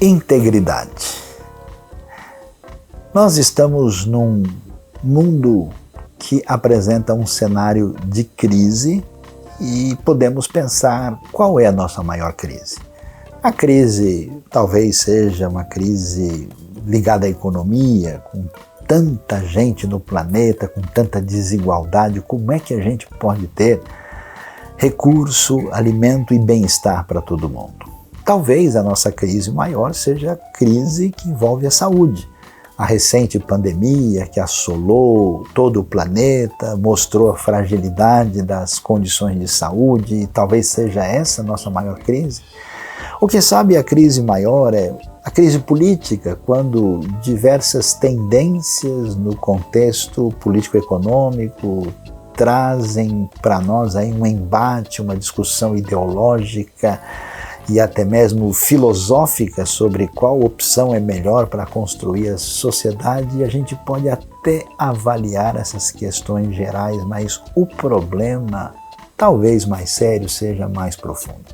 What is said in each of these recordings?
Integridade. Nós estamos num mundo que apresenta um cenário de crise e podemos pensar qual é a nossa maior crise. A crise talvez seja uma crise ligada à economia, com tanta gente no planeta, com tanta desigualdade, como é que a gente pode ter recurso, alimento e bem-estar para todo mundo? Talvez a nossa crise maior seja a crise que envolve a saúde. A recente pandemia que assolou todo o planeta mostrou a fragilidade das condições de saúde e talvez seja essa a nossa maior crise. O que sabe a crise maior é a crise política, quando diversas tendências no contexto político-econômico trazem para nós aí um embate, uma discussão ideológica e até mesmo filosófica sobre qual opção é melhor para construir a sociedade, e a gente pode até avaliar essas questões gerais, mas o problema, talvez mais sério, seja mais profundo.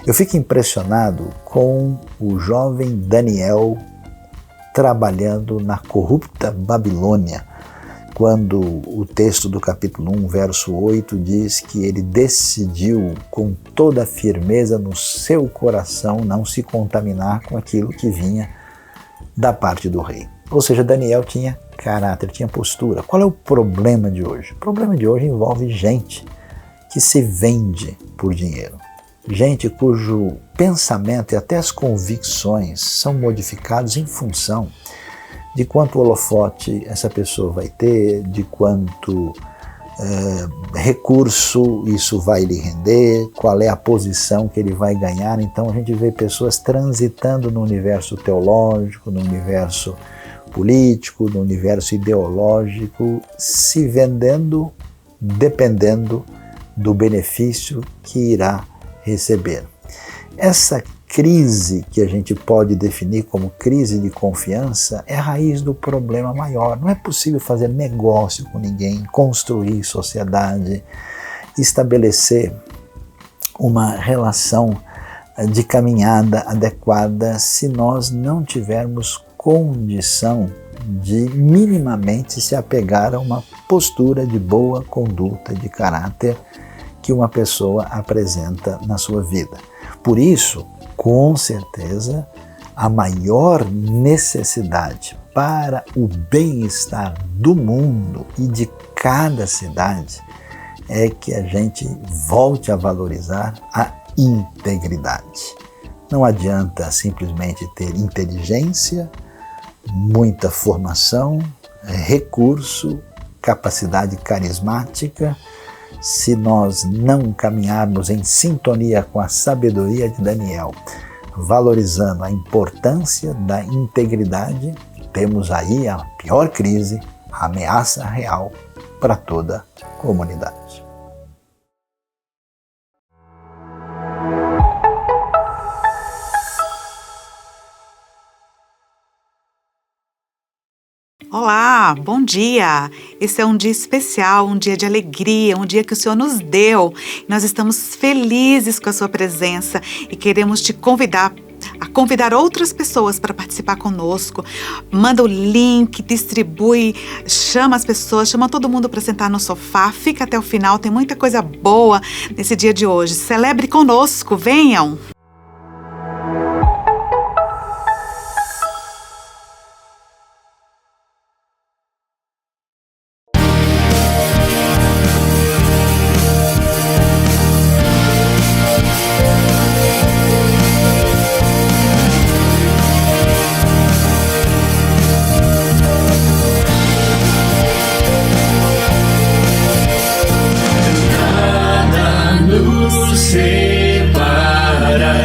Eu fico impressionado com o jovem Daniel trabalhando na corrupta Babilônia, quando o texto do capítulo 1, verso 8, diz que ele decidiu com toda a firmeza no seu coração não se contaminar com aquilo que vinha da parte do rei. Ou seja, Daniel tinha caráter, tinha postura. Qual é o problema de hoje? O problema de hoje envolve gente que se vende por dinheiro. Gente cujo pensamento e até as convicções são modificados em função de quanto holofote essa pessoa vai ter, de quanto recurso isso vai lhe render, qual é a posição que ele vai ganhar. Então a gente vê pessoas transitando no universo teológico, no universo político, no universo ideológico, se vendendo dependendo do benefício que irá receber. Essa crise que a gente pode definir como crise de confiança é a raiz do problema maior. Não é possível fazer negócio com ninguém, construir sociedade, estabelecer uma relação de caminhada adequada se nós não tivermos condição de minimamente se apegar a uma postura de boa conduta, de caráter que uma pessoa apresenta na sua vida. Por isso, com certeza, a maior necessidade para o bem-estar do mundo e de cada cidade é que a gente volte a valorizar a integridade. Não adianta simplesmente ter inteligência, muita formação, recurso, capacidade carismática, se nós não caminharmos em sintonia com a sabedoria de Daniel, valorizando a importância da integridade, temos aí a pior crise, a ameaça real para toda a comunidade. Olá, bom dia! Esse é um dia especial, um dia de alegria, um dia que o Senhor nos deu. Nós estamos felizes com a sua presença e queremos te convidar a convidar outras pessoas para participar conosco. Manda o link, distribui, chama as pessoas, chama todo mundo para sentar no sofá. Fica até o final, tem muita coisa boa nesse dia de hoje. Celebre conosco, venham! Separará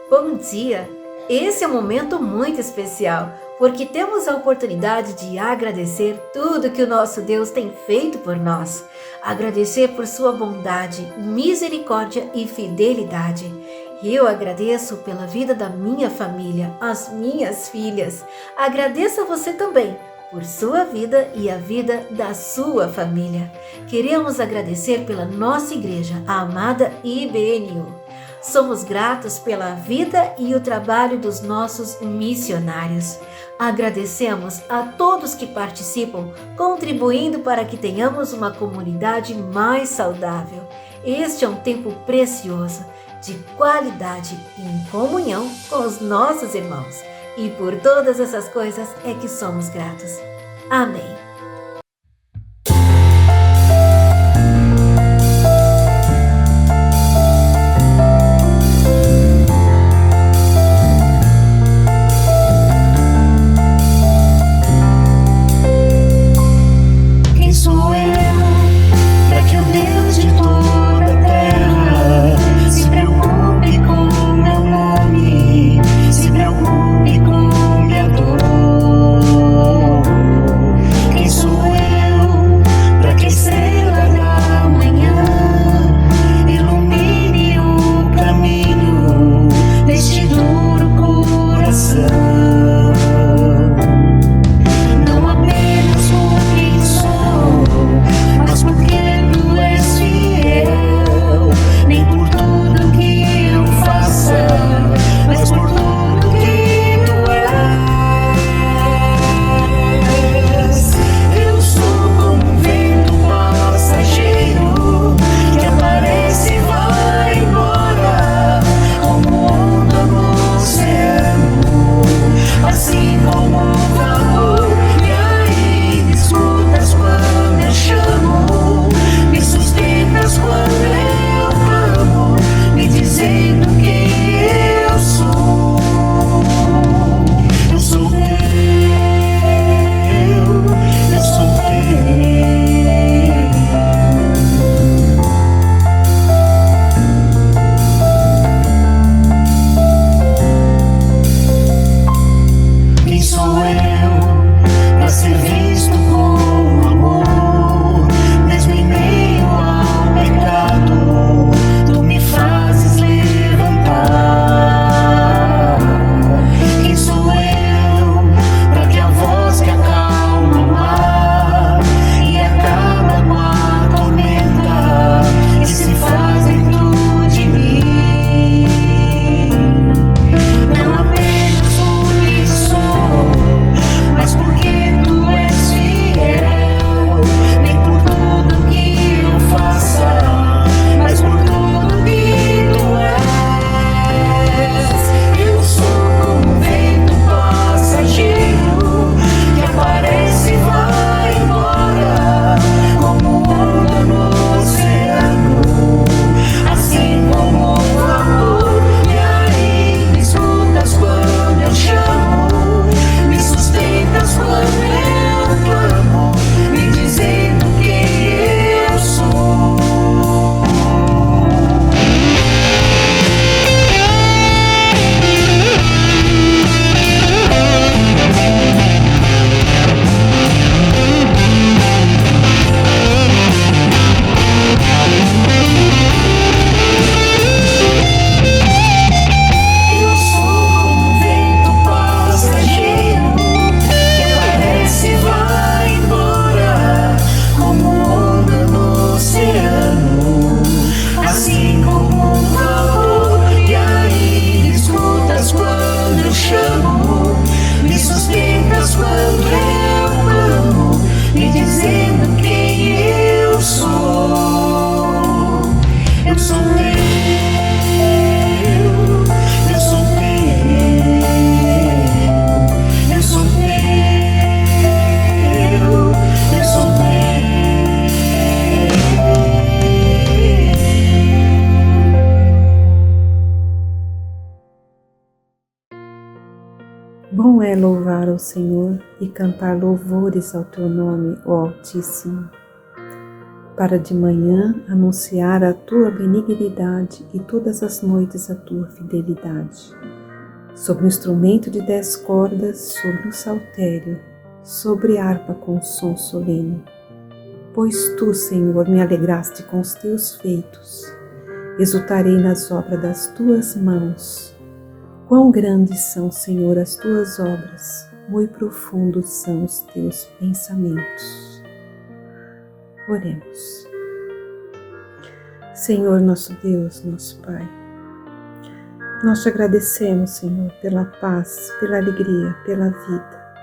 Bom dia! Esse é um momento muito especial, porque temos a oportunidade de agradecer tudo que o nosso Deus tem feito por nós. Agradecer por sua bondade, misericórdia e fidelidade. E eu agradeço pela vida da minha família, as minhas filhas. Agradeço a você também por sua vida e a vida da sua família. Queremos agradecer pela nossa igreja, a amada IBNU. Somos gratos pela vida e o trabalho dos nossos missionários. Agradecemos a todos que participam, contribuindo para que tenhamos uma comunidade mais saudável. Este é um tempo precioso, de qualidade e em comunhão com os nossos irmãos. E por todas essas coisas é que somos gratos. Amém. Bom é louvar ao Senhor e cantar louvores ao teu nome, ó Altíssimo, para de manhã anunciar a tua benignidade e todas as noites a tua fidelidade. Sobre o instrumento de 10 cordas, sobre o saltério, sobre harpa com som solene. Pois tu, Senhor, me alegraste com os teus feitos, exultarei nas obras das tuas mãos. Quão grandes são, Senhor, as tuas obras, muito profundos são os teus pensamentos. Oremos. Senhor, nosso Deus, nosso Pai, nós te agradecemos, Senhor, pela paz, pela alegria, pela vida.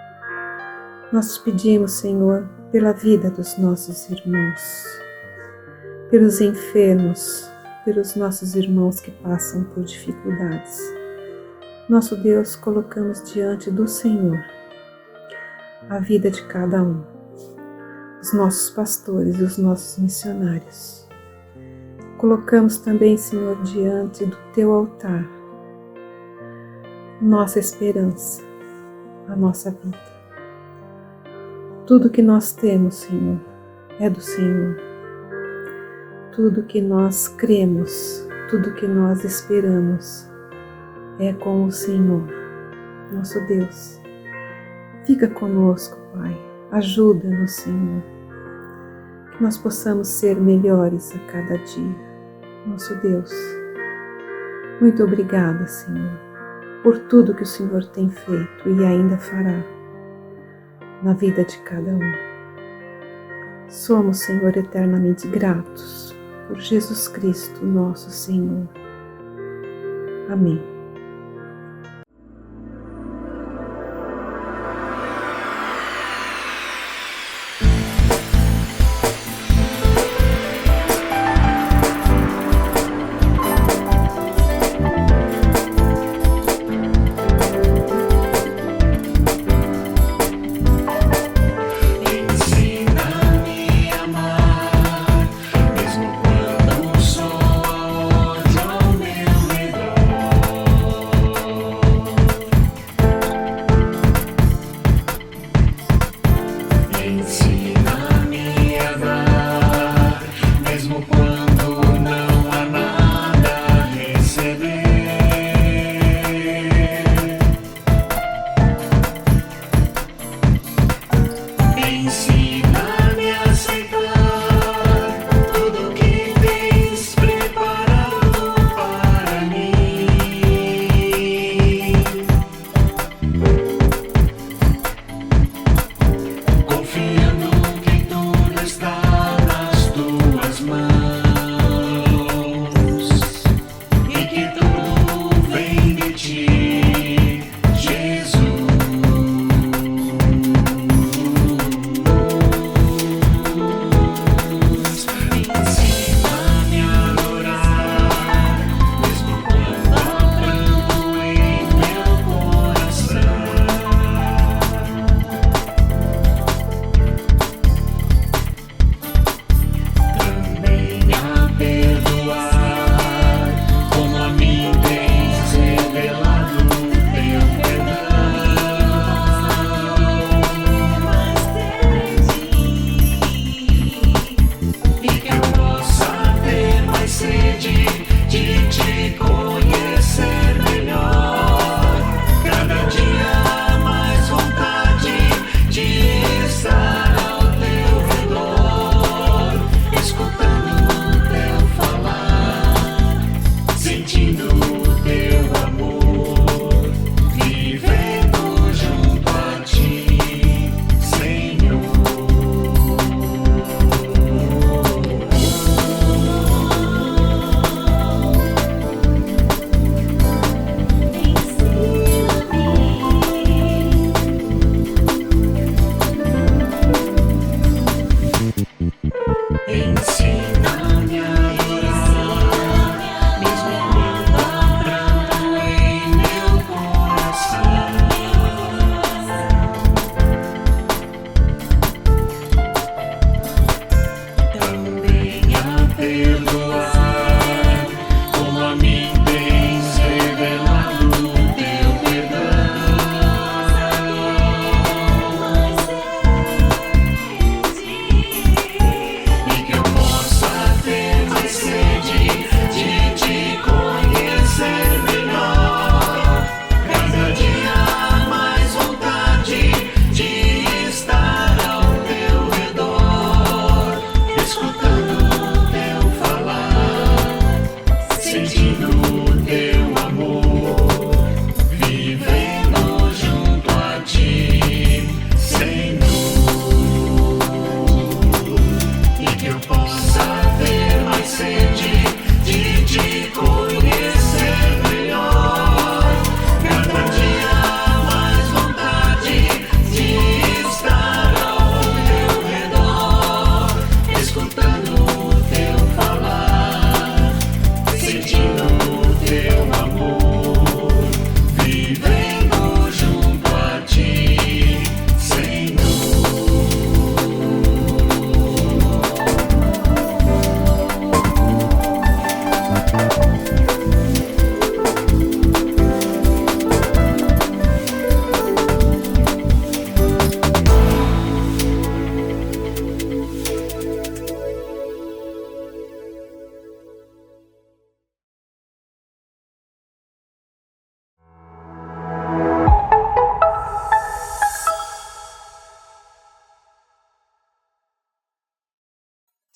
Nós te pedimos, Senhor, pela vida dos nossos irmãos, pelos enfermos, pelos nossos irmãos que passam por dificuldades. Nosso Deus, colocamos diante do Senhor a vida de cada um, os nossos pastores e os nossos missionários. Colocamos também, Senhor, diante do teu altar nossa esperança, a nossa vida. Tudo que nós temos, Senhor, é do Senhor. Tudo que nós cremos, tudo que nós esperamos é com o Senhor, nosso Deus. Fica conosco, Pai. Ajuda-nos, Senhor. Que nós possamos ser melhores a cada dia, nosso Deus. Muito obrigada, Senhor, por tudo que o Senhor tem feito e ainda fará na vida de cada um. Somos, Senhor, eternamente gratos por Jesus Cristo, nosso Senhor. Amém. Confiando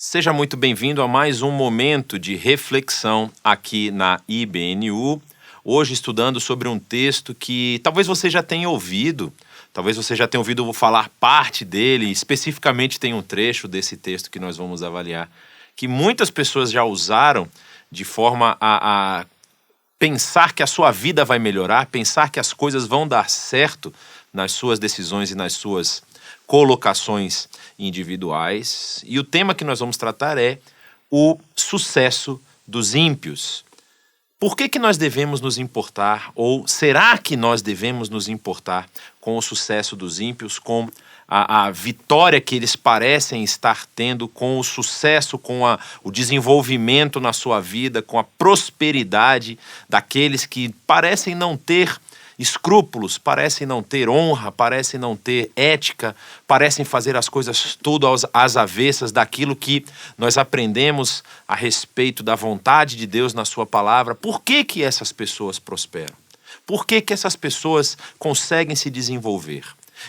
Seja muito bem-vindo a mais um momento de reflexão aqui na IBNU. Hoje estudando sobre um texto que talvez você já tenha ouvido, talvez você já tenha ouvido falar parte dele, especificamente tem um trecho desse texto que nós vamos avaliar, que muitas pessoas já usaram de forma a pensar que a sua vida vai melhorar, pensar que as coisas vão dar certo nas suas decisões e nas suas colocações individuais. E o tema que nós vamos tratar é o sucesso dos ímpios. Por que nós devemos nos importar, ou será que nós devemos nos importar com o sucesso dos ímpios, com a vitória que eles parecem estar tendo, com o sucesso, com o desenvolvimento na sua vida, com a prosperidade daqueles que parecem não ter escrúpulos, parecem não ter honra, parecem não ter ética, parecem fazer as coisas tudo às avessas daquilo que nós aprendemos a respeito da vontade de Deus na sua palavra. Por que essas pessoas prosperam? Por que essas pessoas conseguem se desenvolver?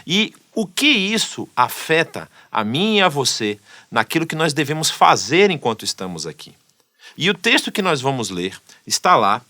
E o que isso afeta a mim e a você naquilo que nós devemos fazer enquanto estamos aqui? E o texto que nós vamos ler está lá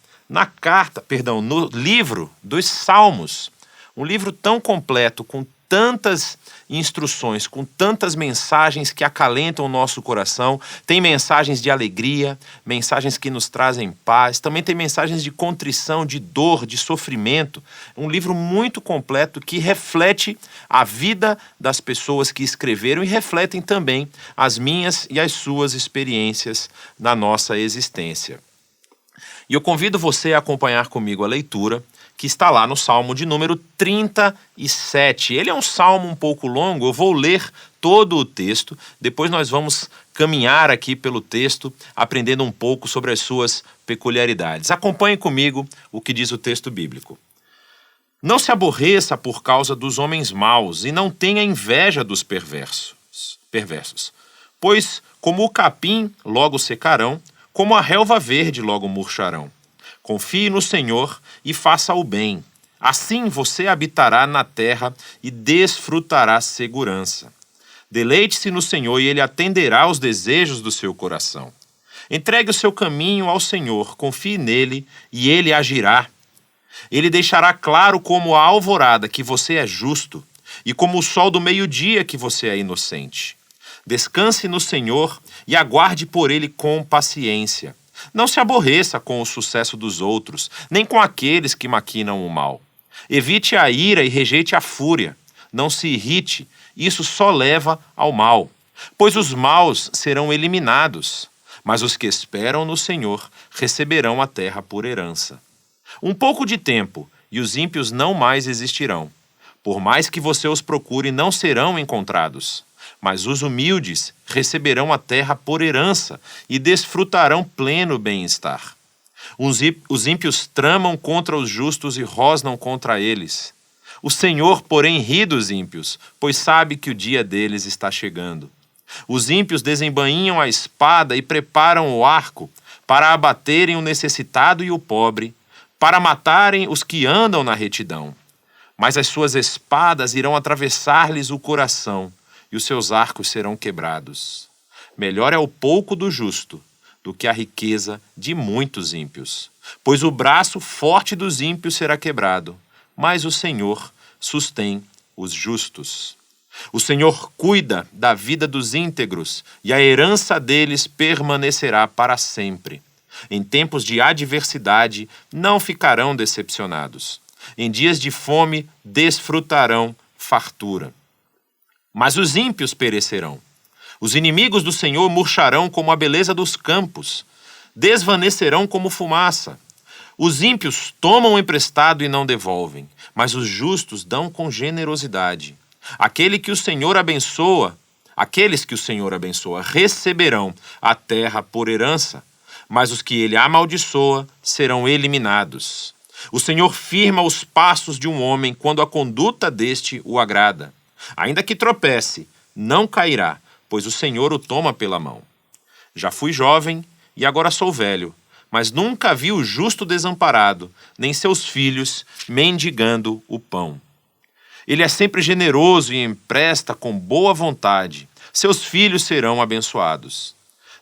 no livro dos Salmos, um livro tão completo, com tantas instruções, com tantas mensagens que acalentam o nosso coração. Tem mensagens de alegria, mensagens que nos trazem paz, também tem mensagens de contrição, de dor, de sofrimento. Um livro muito completo que reflete a vida das pessoas que escreveram e refletem também as minhas e as suas experiências na nossa existência. E eu convido você a acompanhar comigo a leitura, que está lá no Salmo de número 37. Ele é um salmo um pouco longo, eu vou ler todo o texto, depois nós vamos caminhar aqui pelo texto, aprendendo um pouco sobre as suas peculiaridades. Acompanhe comigo o que diz o texto bíblico. Não se aborreça por causa dos homens maus e não tenha inveja dos perversos, pois como o capim logo secarão, como a relva verde logo murcharão. Confie no Senhor e faça o bem. Assim você habitará na terra e desfrutará segurança. Deleite-se no Senhor e Ele atenderá aos desejos do seu coração. Entregue o seu caminho ao Senhor, confie nele e Ele agirá. Ele deixará claro como a alvorada que você é justo e como o sol do meio-dia que você é inocente. Descanse no Senhor e aguarde por Ele com paciência. Não se aborreça com o sucesso dos outros, nem com aqueles que maquinam o mal. Evite a ira e rejeite a fúria. Não se irrite, isso só leva ao mal. Pois os maus serão eliminados, mas os que esperam no Senhor receberão a terra por herança. Um pouco de tempo, e os ímpios não mais existirão. Por mais que você os procure, não serão encontrados. Mas os humildes receberão a terra por herança e desfrutarão pleno bem-estar. Os ímpios tramam contra os justos e rosnam contra eles. O Senhor, porém, ri dos ímpios, pois sabe que o dia deles está chegando. Os ímpios desembainham a espada e preparam o arco para abaterem o necessitado e o pobre, para matarem os que andam na retidão. Mas as suas espadas irão atravessar-lhes o coração, e os seus arcos serão quebrados. Melhor é o pouco do justo do que a riqueza de muitos ímpios. Pois o braço forte dos ímpios será quebrado, mas o Senhor sustém os justos. O Senhor cuida da vida dos íntegros, e a herança deles permanecerá para sempre. Em tempos de adversidade não ficarão decepcionados. Em dias de fome desfrutarão fartura. Mas os ímpios perecerão. Os inimigos do Senhor murcharão como a beleza dos campos, desvanecerão como fumaça. Os ímpios tomam emprestado e não devolvem, mas os justos dão com generosidade. Aqueles que o Senhor abençoa receberão a terra por herança, mas os que ele amaldiçoa serão eliminados. O Senhor firma os passos de um homem quando a conduta deste o agrada. Ainda que tropece, não cairá, pois o Senhor o toma pela mão. Já fui jovem e agora sou velho, mas nunca vi o justo desamparado, nem seus filhos mendigando o pão. Ele é sempre generoso e empresta com boa vontade. seus filhos serão abençoados.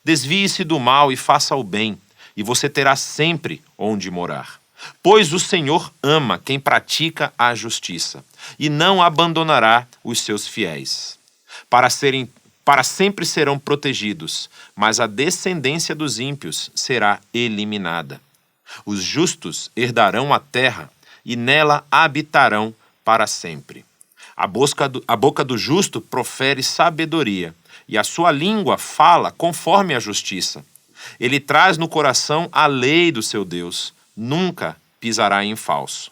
Desvie-se do mal e faça o bem, e você terá sempre onde morar. Pois o Senhor ama quem pratica a justiça, e não abandonará os seus fiéis. Para sempre serão protegidos, mas a descendência dos ímpios será eliminada. Os justos herdarão a terra, e nela habitarão para sempre. A boca do justo profere sabedoria, e a sua língua fala conforme a justiça. Ele traz no coração a lei do seu Deus, nunca pisará em falso.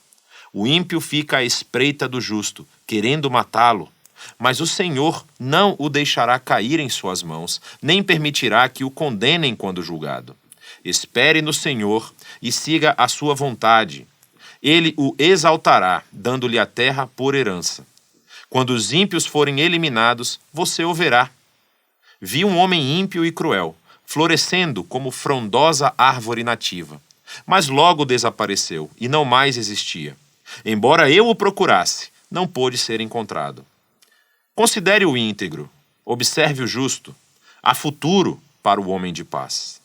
O ímpio fica à espreita do justo, querendo matá-lo, mas o Senhor não o deixará cair em suas mãos, nem permitirá que o condenem quando julgado. Espere no Senhor e siga a sua vontade. Ele o exaltará, dando-lhe a terra por herança. Quando os ímpios forem eliminados, você o verá. Vi um homem ímpio e cruel, florescendo como frondosa árvore nativa. Mas logo desapareceu e não mais existia. Embora eu o procurasse, não pôde ser encontrado. Considere o íntegro, observe o justo. Há futuro para o homem de paz.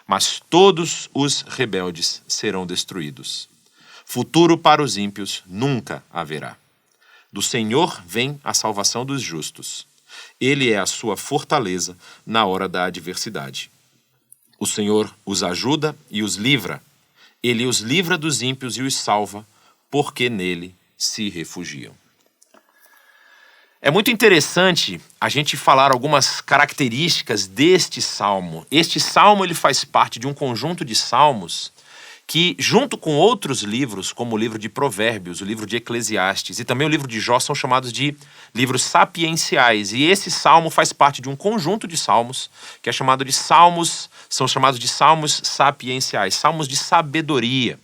Mas todos os rebeldes serão destruídos. Futuro para os ímpios nunca haverá. Do Senhor vem a salvação dos justos. Ele é a sua fortaleza na hora da adversidade. O Senhor os ajuda e os livra. Ele os livra dos ímpios e os salva, porque nele se refugiam. É muito interessante a gente falar algumas características deste salmo. Este salmo ele faz parte de um conjunto de salmos que, junto com outros livros, como o livro de Provérbios, o livro de Eclesiastes e também o livro de Jó, são chamados de livros sapienciais. E esse salmo faz parte de um conjunto de salmos que é chamado de salmos, são chamados de salmos sapienciais, salmos de sabedoria.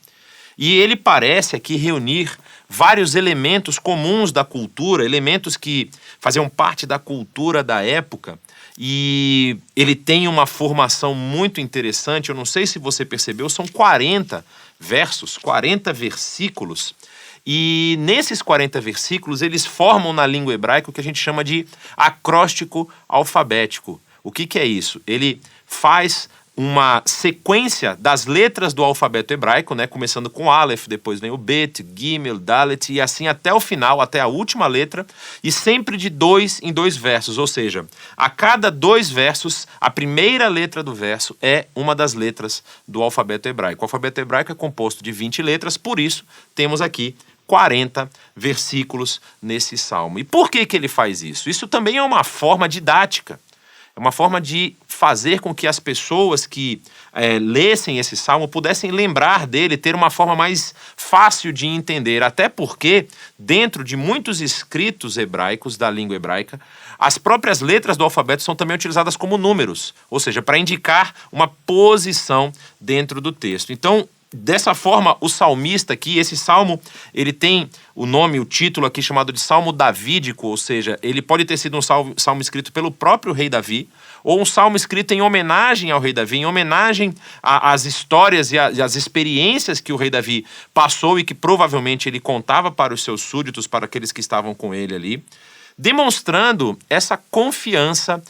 E ele parece aqui reunir vários elementos comuns da cultura, elementos que faziam parte da cultura da época, e ele tem uma formação muito interessante. Eu não sei se você percebeu, são 40 versos, 40 versículos, e nesses 40 versículos eles formam na língua hebraica o que a gente chama de acróstico alfabético. O que é isso? Ele faz uma sequência das letras do alfabeto hebraico, né? Começando com Aleph, depois vem o Bet, Gimel, Dalet, e assim até o final, até a última letra, e sempre de 2 em 2 versos, ou seja, a cada 2 versos, a primeira letra do verso é uma das letras do alfabeto hebraico. O alfabeto hebraico é composto de 20 letras, por isso temos aqui 40 versículos nesse salmo. E por que ele faz isso? Isso também é uma forma didática. É uma forma de fazer com que as pessoas que lessem esse salmo pudessem lembrar dele, ter uma forma mais fácil de entender. Até porque, dentro de muitos escritos hebraicos, da língua hebraica, as próprias letras do alfabeto são também utilizadas como números, ou seja, para indicar uma posição dentro do texto. Então, dessa forma, o salmista aqui, esse salmo, ele tem o nome, o título aqui chamado de Salmo Davídico, ou seja, ele pode ter sido um salmo escrito pelo próprio rei Davi, ou um salmo escrito em homenagem ao rei Davi, em homenagem às histórias e às experiências que o rei Davi passou e que provavelmente ele contava para os seus súditos, para aqueles que estavam com ele ali, demonstrando essa confiança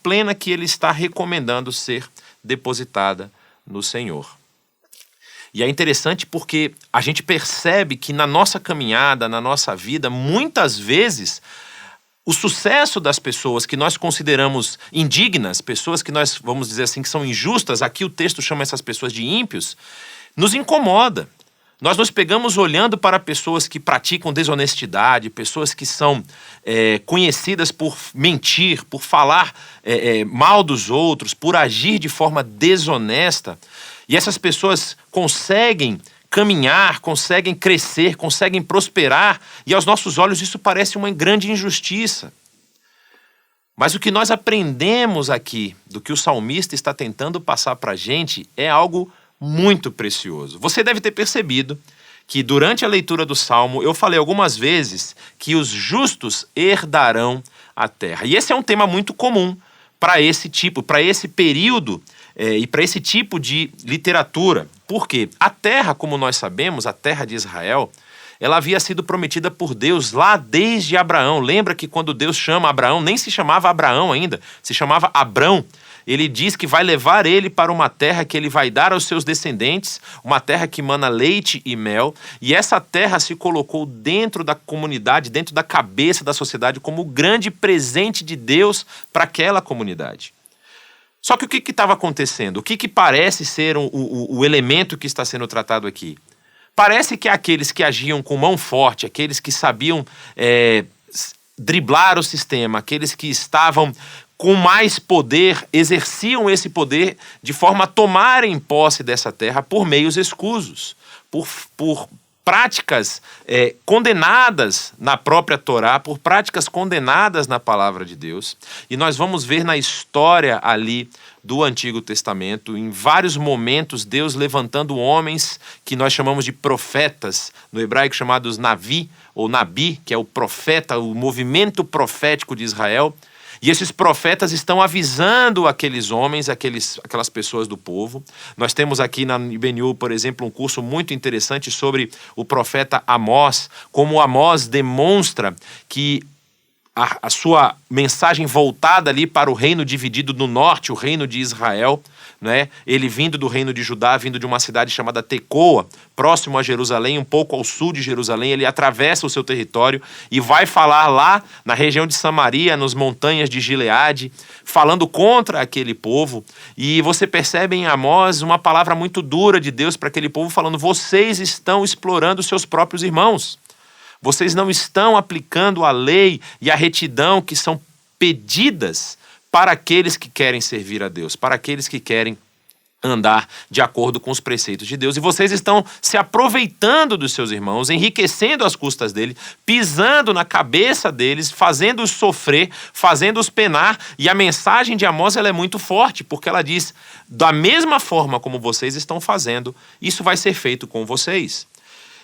plena que ele está recomendando ser depositada no Senhor. E é interessante porque a gente percebe que na nossa caminhada, na nossa vida, muitas vezes o sucesso das pessoas que nós consideramos indignas, pessoas que nós, vamos dizer assim, que são injustas, aqui o texto chama essas pessoas de ímpios, nos incomoda. Nós nos pegamos olhando para pessoas que praticam desonestidade, pessoas que são conhecidas por mentir, por falar mal dos outros, por agir de forma desonesta. E essas pessoas conseguem caminhar, conseguem crescer, conseguem prosperar, e aos nossos olhos isso parece uma grande injustiça. Mas o que nós aprendemos aqui, do que o salmista está tentando passar para a gente, é algo muito precioso. Você deve ter percebido que durante a leitura do Salmo eu falei algumas vezes que os justos herdarão a terra. E esse é um tema muito comum para esse período e para esse tipo de literatura. Por quê? A terra, como nós sabemos, a terra de Israel, ela havia sido prometida por Deus lá desde Abraão. Lembra que quando Deus chama Abraão, nem se chamava Abraão ainda, se chamava Abrão. Ele diz que vai levar ele para uma terra que ele vai dar aos seus descendentes, uma terra que mana leite e mel, e essa terra se colocou dentro da comunidade, dentro da cabeça da sociedade, como o grande presente de Deus para aquela comunidade. Só que o que estava acontecendo? O que parece ser o elemento que está sendo tratado aqui? Parece que aqueles que agiam com mão forte, aqueles que sabiam driblar o sistema, aqueles que estavam com mais poder, exerciam esse poder de forma a tomarem posse dessa terra por meios escusos, por práticas condenadas na própria Torá, por práticas condenadas na palavra de Deus. E nós vamos ver na história ali do Antigo Testamento, em vários momentos, Deus levantando homens que nós chamamos de profetas, no hebraico chamados Navi ou Nabi, que é o profeta, o movimento profético de Israel. E esses profetas estão avisando aqueles homens, aquelas pessoas do povo. Nós temos aqui na IBNU, por exemplo, um curso muito interessante sobre o profeta Amós, como Amós demonstra que a sua mensagem voltada ali para o reino dividido no norte, o reino de Israel, né? Ele vindo do reino de Judá, vindo de uma cidade chamada Tecoa, próximo a Jerusalém, um pouco ao sul de Jerusalém, ele atravessa o seu território e vai falar lá na região de Samaria, nas montanhas de Gileade, falando contra aquele povo. E você percebe em Amós uma palavra muito dura de Deus para aquele povo, falando: vocês estão explorando os seus próprios irmãos. Vocês não estão aplicando a lei e a retidão que são pedidas para aqueles que querem servir a Deus, para aqueles que querem andar de acordo com os preceitos de Deus. E vocês estão se aproveitando dos seus irmãos, enriquecendo às custas deles, pisando na cabeça deles, fazendo-os sofrer, fazendo-os penar. E a mensagem de Amós ela é muito forte, porque ela diz: da mesma forma como vocês estão fazendo, isso vai ser feito com vocês.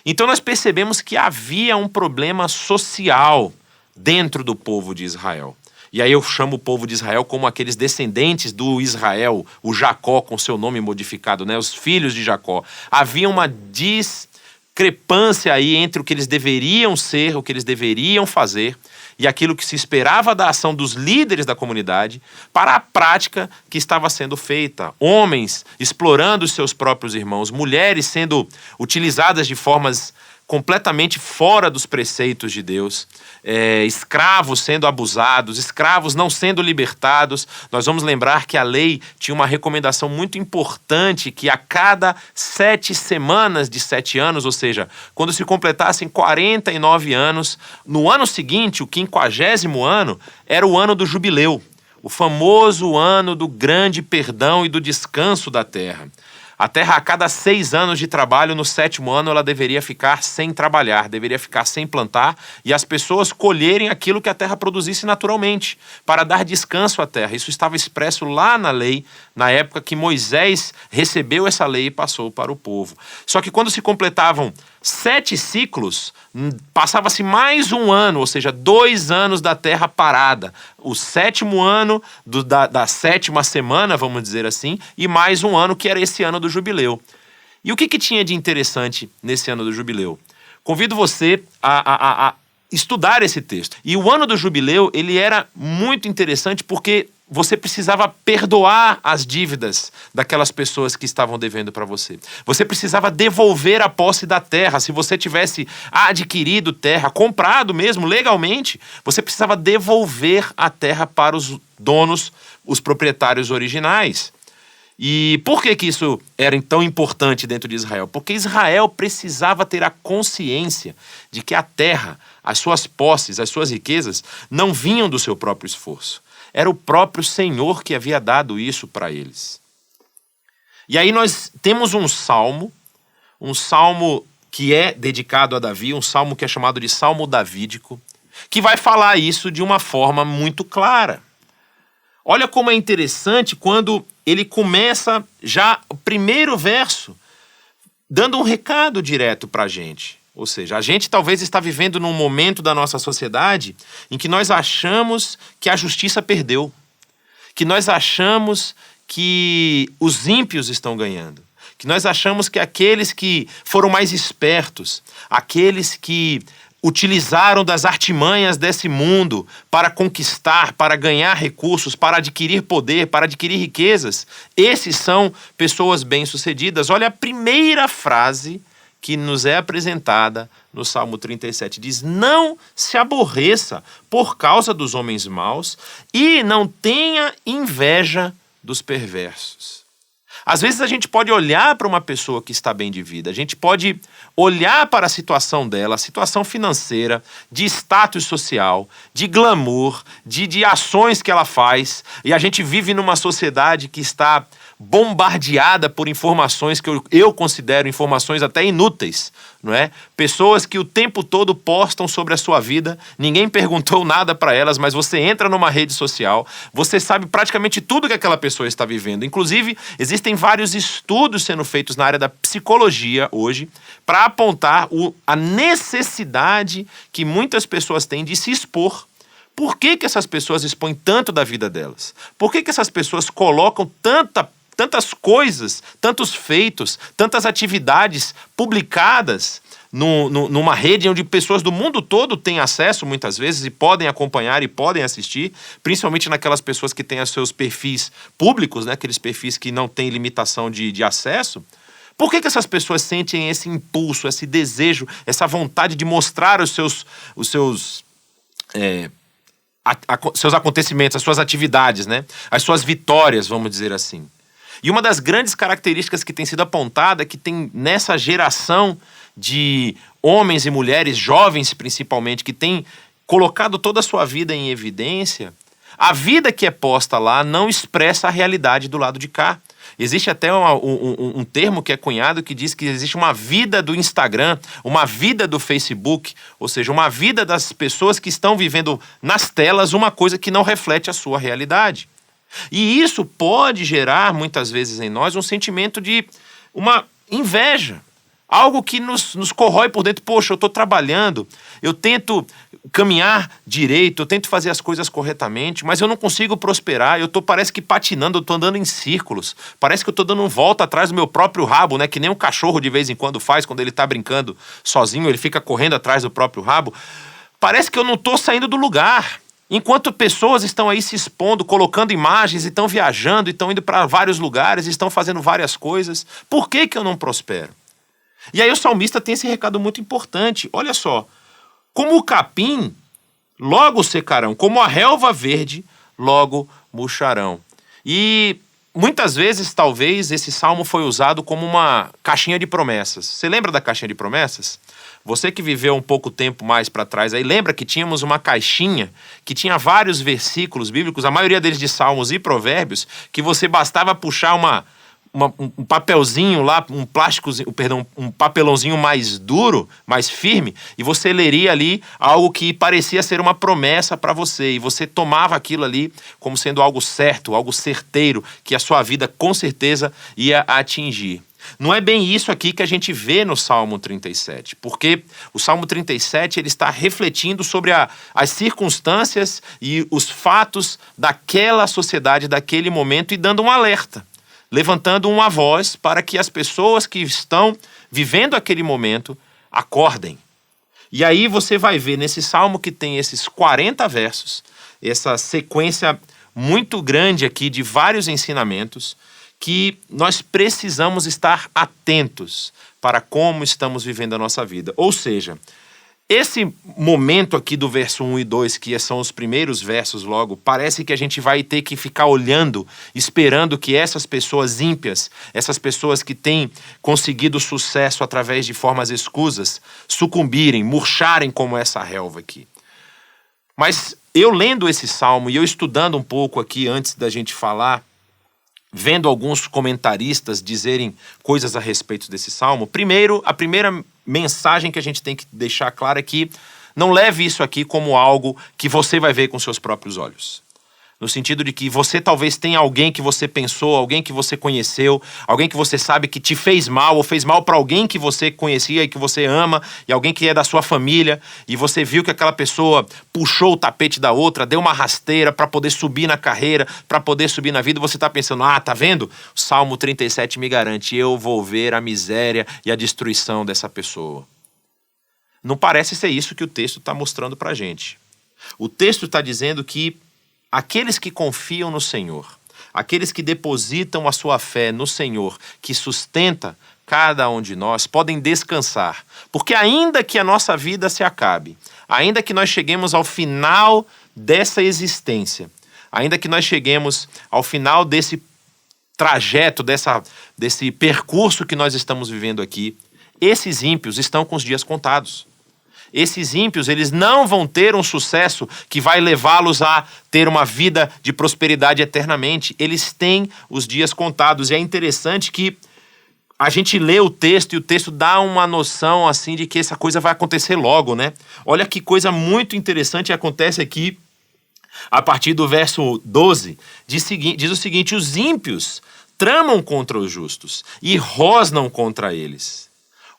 Então nós percebemos que havia um problema social dentro do povo de Israel. E aí eu chamo o povo de Israel como aqueles descendentes do Israel, o Jacó com seu nome modificado, né? Os filhos de Jacó. Havia uma discrepância aí entre o que eles deveriam ser, o que eles deveriam fazer, e aquilo que se esperava da ação dos líderes da comunidade para a prática que estava sendo feita. Homens explorando os seus próprios irmãos, mulheres sendo utilizadas de formas completamente fora dos preceitos de Deus, escravos sendo abusados, escravos não sendo libertados. Nós vamos lembrar que a lei tinha uma recomendação muito importante, que a cada 7 semanas de 7 anos, ou seja, quando se completassem 49 anos, no ano seguinte, o 50º ano, era o ano do jubileu, o famoso ano do grande perdão e do descanso da terra. A terra, a cada 6 anos de trabalho, no 7º ano, ela deveria ficar sem trabalhar, deveria ficar sem plantar, e as pessoas colherem aquilo que a terra produzisse naturalmente, para dar descanso à terra. Isso estava expresso lá na lei, na época que Moisés recebeu essa lei e passou para o povo. Só que quando se completavam 7 ciclos, passava-se mais um ano, ou seja, 2 anos da terra parada. O 7º ano da 7ª semana, vamos dizer assim, e mais um ano que era esse ano do jubileu. E o que tinha de interessante nesse ano do jubileu? Convido você a estudar esse texto. E o ano do jubileu, ele era muito interessante porque você precisava perdoar as dívidas daquelas pessoas que estavam devendo para você. Você precisava devolver a posse da terra. Se você tivesse adquirido terra, comprado mesmo, legalmente, você precisava devolver a terra para os donos, os proprietários originais. E por que isso era tão importante dentro de Israel? Porque Israel precisava ter a consciência de que a terra, as suas posses, as suas riquezas, não vinham do seu próprio esforço. Era o próprio Senhor que havia dado isso para eles. E aí nós temos um salmo que é dedicado a Davi, um salmo que é chamado de Salmo Davídico, que vai falar isso de uma forma muito clara. Olha como é interessante quando ele começa já o primeiro verso dando um recado direto para a gente. Ou seja, a gente talvez está vivendo num momento da nossa sociedade em que nós achamos que a justiça perdeu, que nós achamos que os ímpios estão ganhando, que nós achamos que aqueles que foram mais espertos, aqueles que utilizaram das artimanhas desse mundo para conquistar, para ganhar recursos, para adquirir poder, para adquirir riquezas, esses são pessoas bem-sucedidas. Olha a primeira frase que nos é apresentada no Salmo 37. Diz: não se aborreça por causa dos homens maus e não tenha inveja dos perversos. Às vezes a gente pode olhar para uma pessoa que está bem de vida, a gente pode olhar para a situação dela, a situação financeira, de status social, de glamour, de ações que ela faz, e a gente vive numa sociedade que está bombardeada por informações que eu considero informações até inúteis, não é? Pessoas que o tempo todo postam sobre a sua vida, ninguém perguntou nada para elas, mas você entra numa rede social, você sabe praticamente tudo que aquela pessoa está vivendo. Inclusive, existem vários estudos sendo feitos na área da psicologia hoje para apontar a necessidade que muitas pessoas têm de se expor. Por que essas pessoas expõem tanto da vida delas? Por que essas pessoas colocam tantas coisas, tantos feitos, tantas atividades publicadas numa rede onde pessoas do mundo todo têm acesso muitas vezes e podem acompanhar e podem assistir, principalmente naquelas pessoas que têm os seus perfis públicos, né, aqueles perfis que não têm limitação de acesso? Por que essas pessoas sentem esse impulso, esse desejo, essa vontade de mostrar os seus acontecimentos, as suas atividades, né? As suas vitórias, vamos dizer assim? E uma das grandes características que tem sido apontada é que tem nessa geração de homens e mulheres, jovens principalmente, que têm colocado toda a sua vida em evidência, a vida que é posta lá não expressa a realidade do lado de cá. Existe até um termo que é cunhado que diz que existe uma vida do Instagram, uma vida do Facebook, ou seja, uma vida das pessoas que estão vivendo nas telas uma coisa que não reflete a sua realidade. E isso pode gerar, muitas vezes em nós, um sentimento de uma inveja. Algo que nos corrói por dentro. Poxa, eu estou trabalhando, eu tento caminhar direito, eu tento fazer as coisas corretamente, mas eu não consigo prosperar, eu estou parece que patinando, eu estou andando em círculos. Parece que eu estou dando volta atrás do meu próprio rabo, né? Que nem um cachorro de vez em quando faz, quando ele está brincando sozinho, ele fica correndo atrás do próprio rabo. Parece que eu não estou saindo do lugar. Enquanto pessoas estão aí se expondo, colocando imagens, estão viajando, estão indo para vários lugares, estão fazendo várias coisas, por que eu não prospero? E aí o salmista tem esse recado muito importante. Olha só, como o capim, logo secarão, como a relva verde, logo murcharão. E muitas vezes, talvez, esse salmo foi usado como uma caixinha de promessas. Você lembra da caixinha de promessas? Você que viveu um pouco tempo mais para trás, aí lembra que tínhamos uma caixinha que tinha vários versículos bíblicos, a maioria deles de Salmos e Provérbios, que você bastava puxar um papelzinho lá, um papelãozinho mais duro, mais firme, e você leria ali algo que parecia ser uma promessa para você, e você tomava aquilo ali como sendo algo certo, algo certeiro, que a sua vida com certeza ia atingir. Não é bem isso aqui que a gente vê no Salmo 37, porque o Salmo 37 ele está refletindo sobre as circunstâncias e os fatos daquela sociedade, daquele momento, e dando um alerta, levantando uma voz para que as pessoas que estão vivendo aquele momento acordem. E aí você vai ver nesse salmo que tem esses 40 versos, essa sequência muito grande aqui de vários ensinamentos, que nós precisamos estar atentos para como estamos vivendo a nossa vida. Ou seja, esse momento aqui do verso 1 e 2, que são os primeiros versos logo, parece que a gente vai ter que ficar olhando, esperando que essas pessoas ímpias, essas pessoas que têm conseguido sucesso através de formas escusas, sucumbirem, murcharem como essa relva aqui. Mas eu lendo esse salmo e eu estudando um pouco aqui antes da gente falar, vendo alguns comentaristas dizerem coisas a respeito desse salmo, primeiro, a primeira mensagem que a gente tem que deixar clara é que não leve isso aqui como algo que você vai ver com seus próprios olhos. No sentido de que você talvez tenha alguém que você pensou, alguém que você conheceu, alguém que você sabe que te fez mal, ou fez mal para alguém que você conhecia e que você ama, e alguém que é da sua família, e você viu que aquela pessoa puxou o tapete da outra, deu uma rasteira para poder subir na carreira, para poder subir na vida, e você está pensando, tá vendo? O Salmo 37 me garante, eu vou ver a miséria e a destruição dessa pessoa. Não parece ser isso que o texto está mostrando para a gente. O texto está dizendo que aqueles que confiam no Senhor, aqueles que depositam a sua fé no Senhor, que sustenta cada um de nós, podem descansar. Porque ainda que a nossa vida se acabe, ainda que nós cheguemos ao final dessa existência, ainda que nós cheguemos ao final desse trajeto, desse percurso que nós estamos vivendo aqui, esses ímpios estão com os dias contados. Esses ímpios, eles não vão ter um sucesso que vai levá-los a ter uma vida de prosperidade eternamente. Eles têm os dias contados. E é interessante que a gente lê o texto e o texto dá uma noção assim de que essa coisa vai acontecer logo, né? Olha que coisa muito interessante acontece aqui a partir do verso 12. Diz o seguinte: os ímpios tramam contra os justos e rosnam contra eles.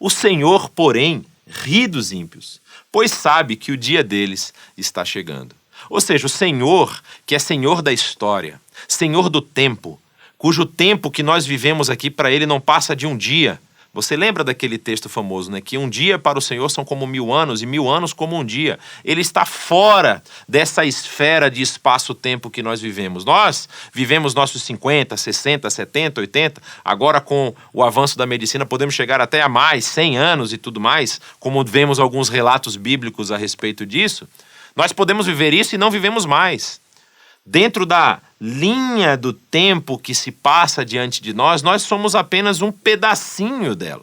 O Senhor, porém, ri dos ímpios, pois sabe que o dia deles está chegando. Ou seja, o Senhor, que é Senhor da história, Senhor do tempo, cujo tempo que nós vivemos aqui para Ele não passa de um dia. Você lembra daquele texto famoso, né? Que um dia para o Senhor são como 1000 anos e 1000 anos como um dia. Ele está fora dessa esfera de espaço-tempo que nós vivemos. Nós vivemos nossos 50, 60, 70, 80. Agora, com o avanço da medicina, podemos chegar até a mais, 100 anos e tudo mais, como vemos alguns relatos bíblicos a respeito disso. Nós podemos viver isso e não vivemos mais. Dentro da linha do tempo que se passa diante de nós, nós somos apenas um pedacinho dela.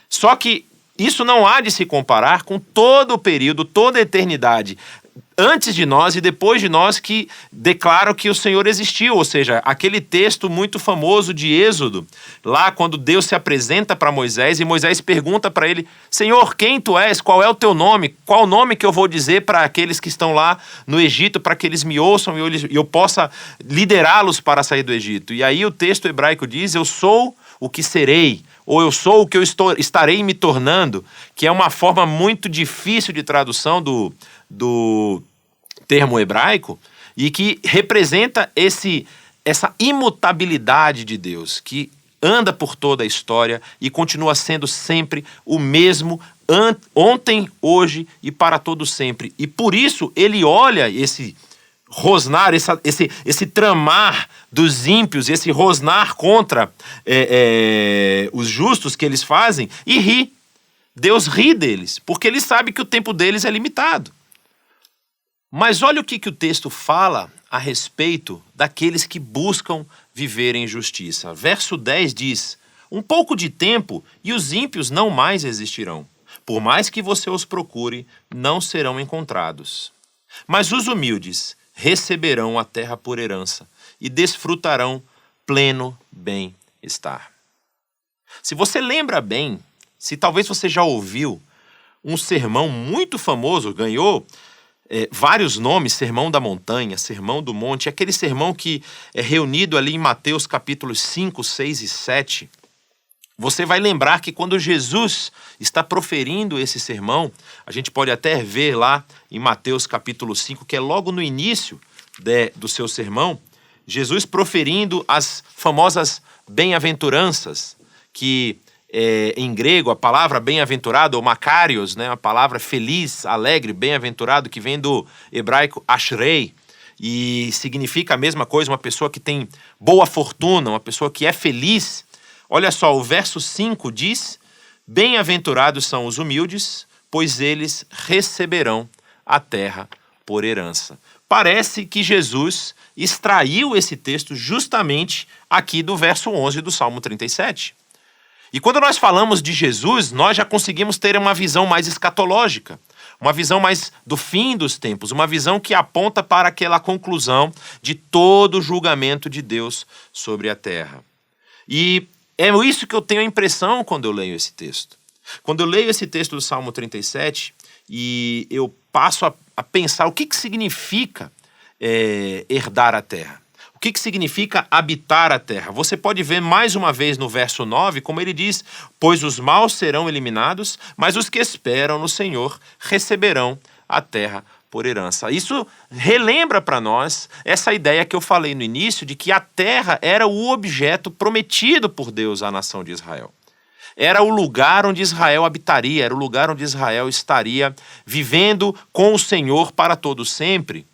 Só que isso não há de se comparar com todo o período, toda a eternidade, antes de nós e depois de nós, que declaram que o Senhor existiu. Ou seja, aquele texto muito famoso de Êxodo, lá quando Deus se apresenta para Moisés e Moisés pergunta para ele: Senhor, quem tu és? Qual é o teu nome? Qual o nome que eu vou dizer para aqueles que estão lá no Egito, para que eles me ouçam e eu possa liderá-los para sair do Egito? E aí o texto hebraico diz: eu sou o que serei, ou eu sou o que eu estarei me tornando, que é uma forma muito difícil de tradução do termo hebraico, e que representa essa imutabilidade de Deus, que anda por toda a história e continua sendo sempre o mesmo, ontem, hoje e para todo sempre. E por isso ele olha esse rosnar, esse tramar dos ímpios, esse rosnar contra os justos que eles fazem, e ri. Deus ri deles, porque ele sabe que o tempo deles é limitado. Mas olha o que o texto fala a respeito daqueles que buscam viver em justiça. Verso 10 diz: um pouco de tempo e os ímpios não mais existirão. Por mais que você os procure, não serão encontrados. Mas os humildes receberão a terra por herança e desfrutarão pleno bem-estar. Se você lembra bem, se talvez você já ouviu um sermão muito famoso, ganhou vários nomes: Sermão da Montanha, Sermão do Monte, aquele sermão que é reunido ali em Mateus capítulos 5, 6 e 7. Você vai lembrar que quando Jesus está proferindo esse sermão, a gente pode até ver lá em Mateus capítulo 5, que é logo no início do seu sermão, Jesus proferindo as famosas bem-aventuranças, que em grego a palavra bem-aventurado, ou makarios, né, a palavra feliz, alegre, bem-aventurado, que vem do hebraico ashrei, e significa a mesma coisa, uma pessoa que tem boa fortuna, uma pessoa que é feliz. Olha só, o verso 5 diz: bem-aventurados são os humildes, pois eles receberão a terra por herança. Parece que Jesus extraiu esse texto justamente aqui do verso 11 do Salmo 37. E quando nós falamos de Jesus, nós já conseguimos ter uma visão mais escatológica, uma visão mais do fim dos tempos, uma visão que aponta para aquela conclusão de todo o julgamento de Deus sobre a terra. E é isso que eu tenho a impressão quando eu leio esse texto. Quando eu leio esse texto do Salmo 37 e eu passo a pensar o que significa herdar a terra. O que significa habitar a terra? Você pode ver mais uma vez no verso 9, como ele diz: pois os maus serão eliminados, mas os que esperam no Senhor receberão a terra por herança. Isso relembra para nós essa ideia que eu falei no início, de que a terra era o objeto prometido por Deus à nação de Israel. Era o lugar onde Israel habitaria, era o lugar onde Israel estaria vivendo com o Senhor para todo sempre.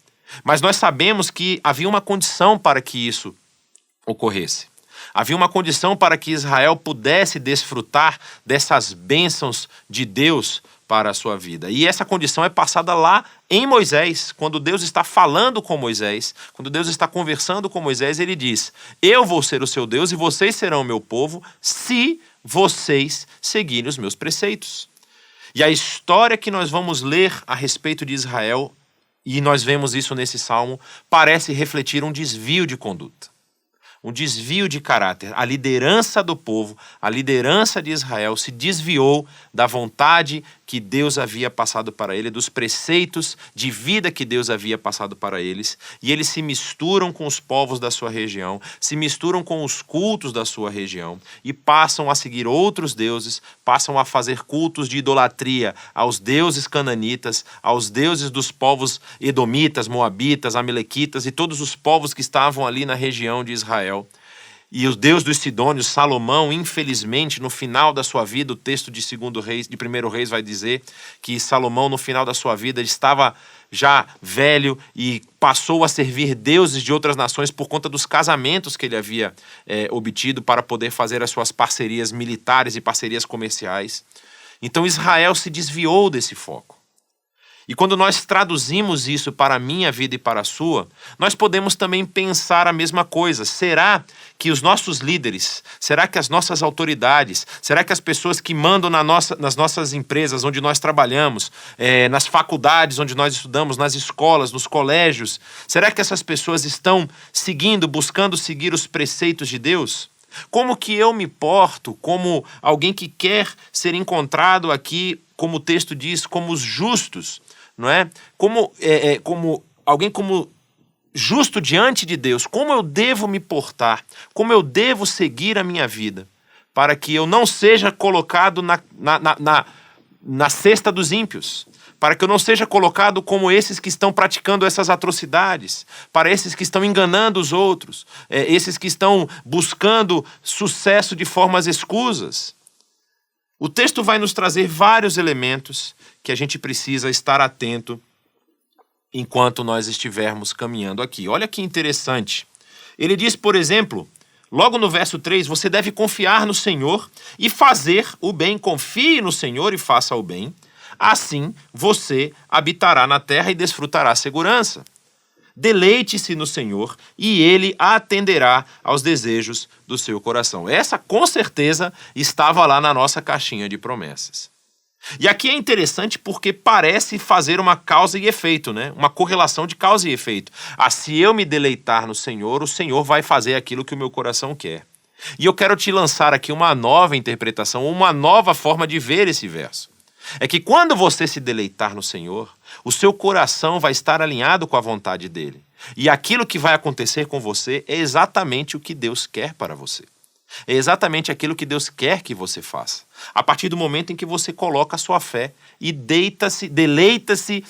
Mas nós sabemos que havia uma condição para que isso ocorresse. Havia uma condição para que Israel pudesse desfrutar dessas bênçãos de Deus para a sua vida. E essa condição é passada lá em Moisés. Quando Deus está falando com Moisés, quando Deus está conversando com Moisés, ele diz: eu vou ser o seu Deus e vocês serão o meu povo se vocês seguirem os meus preceitos. E a história que nós vamos ler a respeito de Israel, e nós vemos isso nesse salmo, parece refletir um desvio de conduta, um desvio de caráter. A liderança do povo, a liderança de Israel se desviou da vontade que Deus havia passado para ele, dos preceitos de vida que Deus havia passado para eles, e eles se misturam com os povos da sua região, se misturam com os cultos da sua região e passam a seguir outros deuses, passam a fazer cultos de idolatria aos deuses cananitas, aos deuses dos povos edomitas, moabitas, amalequitas e todos os povos que estavam ali na região de Israel. E o Deus dos Sidônios, Salomão, infelizmente, no final da sua vida, o texto de 1 Reis vai dizer que Salomão, no final da sua vida, estava já velho e passou a servir deuses de outras nações por conta dos casamentos que ele havia obtido para poder fazer as suas parcerias militares e parcerias comerciais. Então Israel se desviou desse foco. E quando nós traduzimos isso para a minha vida e para a sua, nós podemos também pensar a mesma coisa. Será que os nossos líderes, será que as nossas autoridades, será que as pessoas que mandam nas nossas empresas onde nós trabalhamos, nas faculdades onde nós estudamos, nas escolas, nos colégios, será que essas pessoas estão buscando seguir os preceitos de Deus? Como que eu me porto como alguém que quer ser encontrado aqui, como o texto diz, como os justos? Não é? Como alguém como justo diante de Deus, como eu devo me portar, como eu devo seguir a minha vida, para que eu não seja colocado na cesta dos ímpios, para que eu não seja colocado como esses que estão praticando essas atrocidades, para esses que estão enganando os outros, esses que estão buscando sucesso de formas escusas. O texto vai nos trazer vários elementos que a gente precisa estar atento enquanto nós estivermos caminhando aqui. Olha que interessante. Ele diz, por exemplo, logo no verso 3, você deve confiar no Senhor e fazer o bem. Confie no Senhor e faça o bem. Assim você habitará na terra e desfrutará segurança. Deleite-se no Senhor e Ele atenderá aos desejos do seu coração. Essa, com certeza, estava lá na nossa caixinha de promessas. E aqui é interessante porque parece fazer uma causa e efeito, né? Uma correlação de causa e efeito. Se eu me deleitar no Senhor, o Senhor vai fazer aquilo que o meu coração quer. E eu quero te lançar aqui uma nova interpretação, uma nova forma de ver esse verso. É que quando você se deleitar no Senhor, o seu coração vai estar alinhado com a vontade dele. E aquilo que vai acontecer com você é exatamente o que Deus quer para você. É exatamente aquilo que Deus quer que você faça. A partir do momento em que você coloca a sua fé e deleita-se,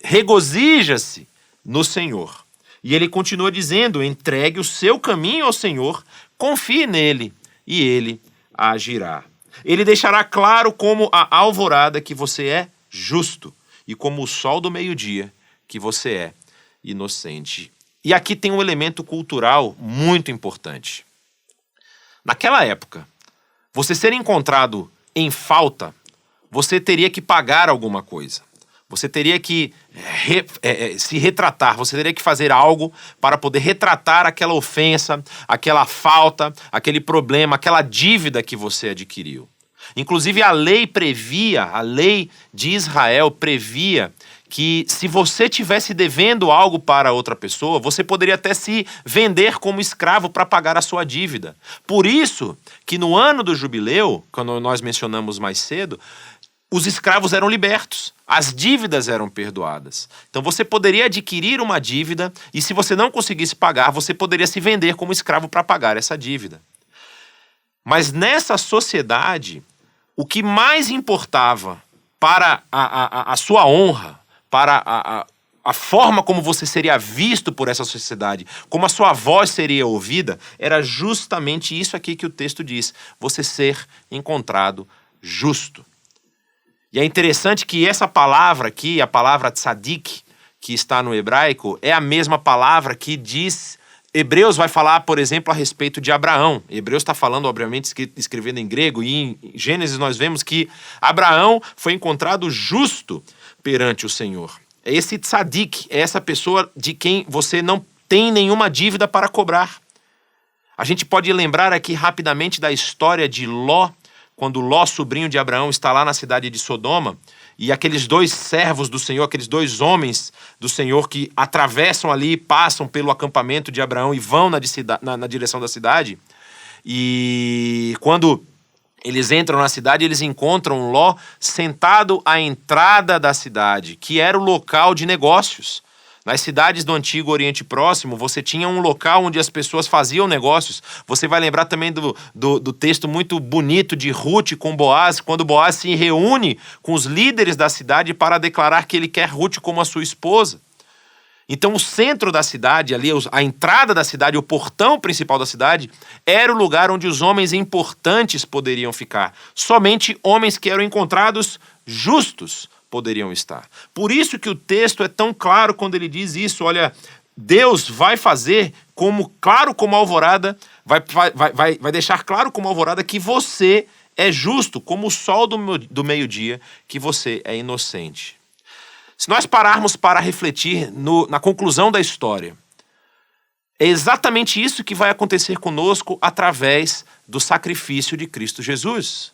regozija-se no Senhor. E ele continua dizendo, entregue o seu caminho ao Senhor, confie nele e ele agirá. Ele deixará claro como a alvorada que você é justo e como o sol do meio-dia que você é inocente. E aqui tem um elemento cultural muito importante. Naquela época, você ser encontrado em falta, você teria que pagar alguma coisa. Você teria que se retratar, você teria que fazer algo para poder retratar aquela ofensa, aquela falta, aquele problema, aquela dívida que você adquiriu. Inclusive a lei de Israel previa que se você tivesse devendo algo para outra pessoa, você poderia até se vender como escravo para pagar a sua dívida. Por isso que no ano do jubileu, quando nós mencionamos mais cedo, os escravos eram libertos, as dívidas eram perdoadas. Então você poderia adquirir uma dívida e se você não conseguisse pagar, você poderia se vender como escravo para pagar essa dívida. Mas nessa sociedade, o que mais importava para a sua honra, para a forma como você seria visto por essa sociedade, como a sua voz seria ouvida, era justamente isso aqui que o texto diz: você ser encontrado justo. E é interessante que essa palavra aqui, a palavra tzadik, que está no hebraico, é a mesma palavra que diz... Hebreus vai falar, por exemplo, a respeito de Abraão. Hebreus está falando, obviamente, escrevendo em grego, e em Gênesis nós vemos que Abraão foi encontrado justo perante o Senhor. Esse tzadik é essa pessoa de quem você não tem nenhuma dívida para cobrar. A gente pode lembrar aqui rapidamente da história de Ló, quando Ló, sobrinho de Abraão, está lá na cidade de Sodoma, e aqueles dois servos do Senhor, aqueles dois homens do Senhor que atravessam ali, passam pelo acampamento de Abraão e vão na direção da cidade. E quando eles entram na cidade, eles encontram Ló sentado à entrada da cidade, que era o local de negócios. Nas cidades do Antigo Oriente Próximo, você tinha um local onde as pessoas faziam negócios. Você vai lembrar também do texto muito bonito de Ruth com Boaz, quando Boaz se reúne com os líderes da cidade para declarar que ele quer Ruth como a sua esposa. Então o centro da cidade, ali a entrada da cidade, o portão principal da cidade, era o lugar onde os homens importantes poderiam ficar. Somente homens que eram encontrados justos poderiam estar. Por isso que o texto é tão claro quando ele diz isso. Olha, Deus vai fazer claro como a alvorada, vai deixar claro como a alvorada que você é justo, como o sol do meio-dia, que você é inocente. Se nós pararmos para refletir na conclusão da história, é exatamente isso que vai acontecer conosco através do sacrifício de Cristo Jesus.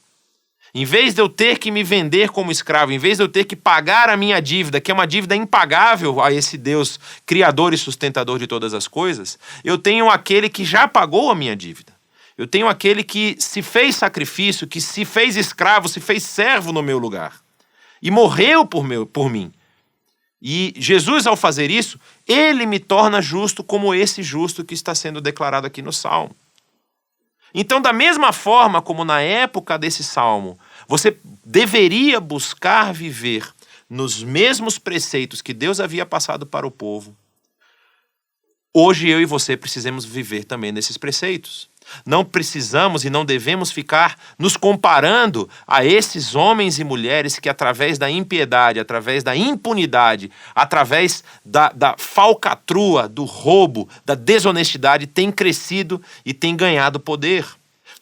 Em vez de eu ter que me vender como escravo, em vez de eu ter que pagar a minha dívida, que é uma dívida impagável a esse Deus criador e sustentador de todas as coisas, eu tenho aquele que já pagou a minha dívida. Eu tenho aquele que se fez sacrifício, que se fez escravo, se fez servo no meu lugar. E morreu por mim. E Jesus, ao fazer isso, ele me torna justo como esse justo que está sendo declarado aqui no Salmo. Então, da mesma forma como na época desse salmo, você deveria buscar viver nos mesmos preceitos que Deus havia passado para o povo, hoje eu e você precisamos viver também nesses preceitos. Não precisamos e não devemos ficar nos comparando a esses homens e mulheres que através da impiedade, através da impunidade, através da falcatrua, do roubo, da desonestidade, têm crescido e têm ganhado poder.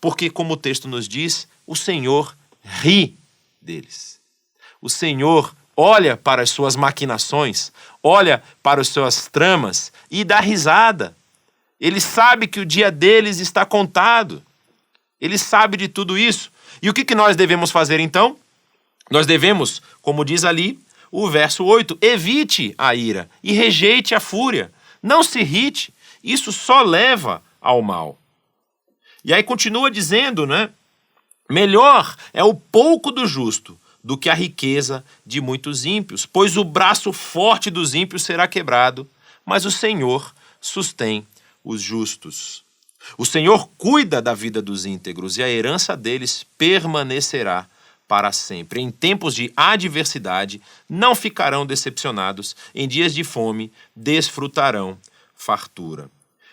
Porque, como o texto nos diz, o Senhor ri deles. O Senhor olha para as suas maquinações, olha para as suas tramas e dá risada. Ele sabe que o dia deles está contado. Ele sabe de tudo isso. E o que nós devemos fazer então? Nós devemos, como diz ali o verso 8, evite a ira e rejeite a fúria. Não se irrite. Isso só leva ao mal. E aí continua dizendo, né? Melhor é o pouco do justo do que a riqueza de muitos ímpios, pois o braço forte dos ímpios será quebrado, mas o Senhor sustém os justos. O Senhor cuida da vida dos íntegros e a herança deles permanecerá para sempre. Em tempos de adversidade, não ficarão decepcionados. Em dias de fome, desfrutarão fartura.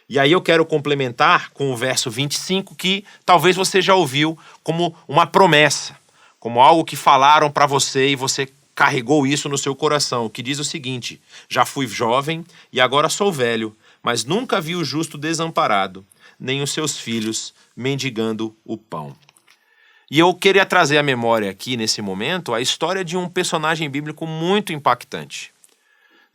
E aí eu quero complementar com o verso 25, que talvez você já ouviu como uma promessa, como algo que falaram para você e você carregou isso no seu coração, que diz o seguinte: já fui jovem e agora sou velho, mas nunca vi o justo desamparado, nem os seus filhos mendigando o pão. E eu queria trazer à memória aqui, nesse momento, a história de um personagem bíblico muito impactante.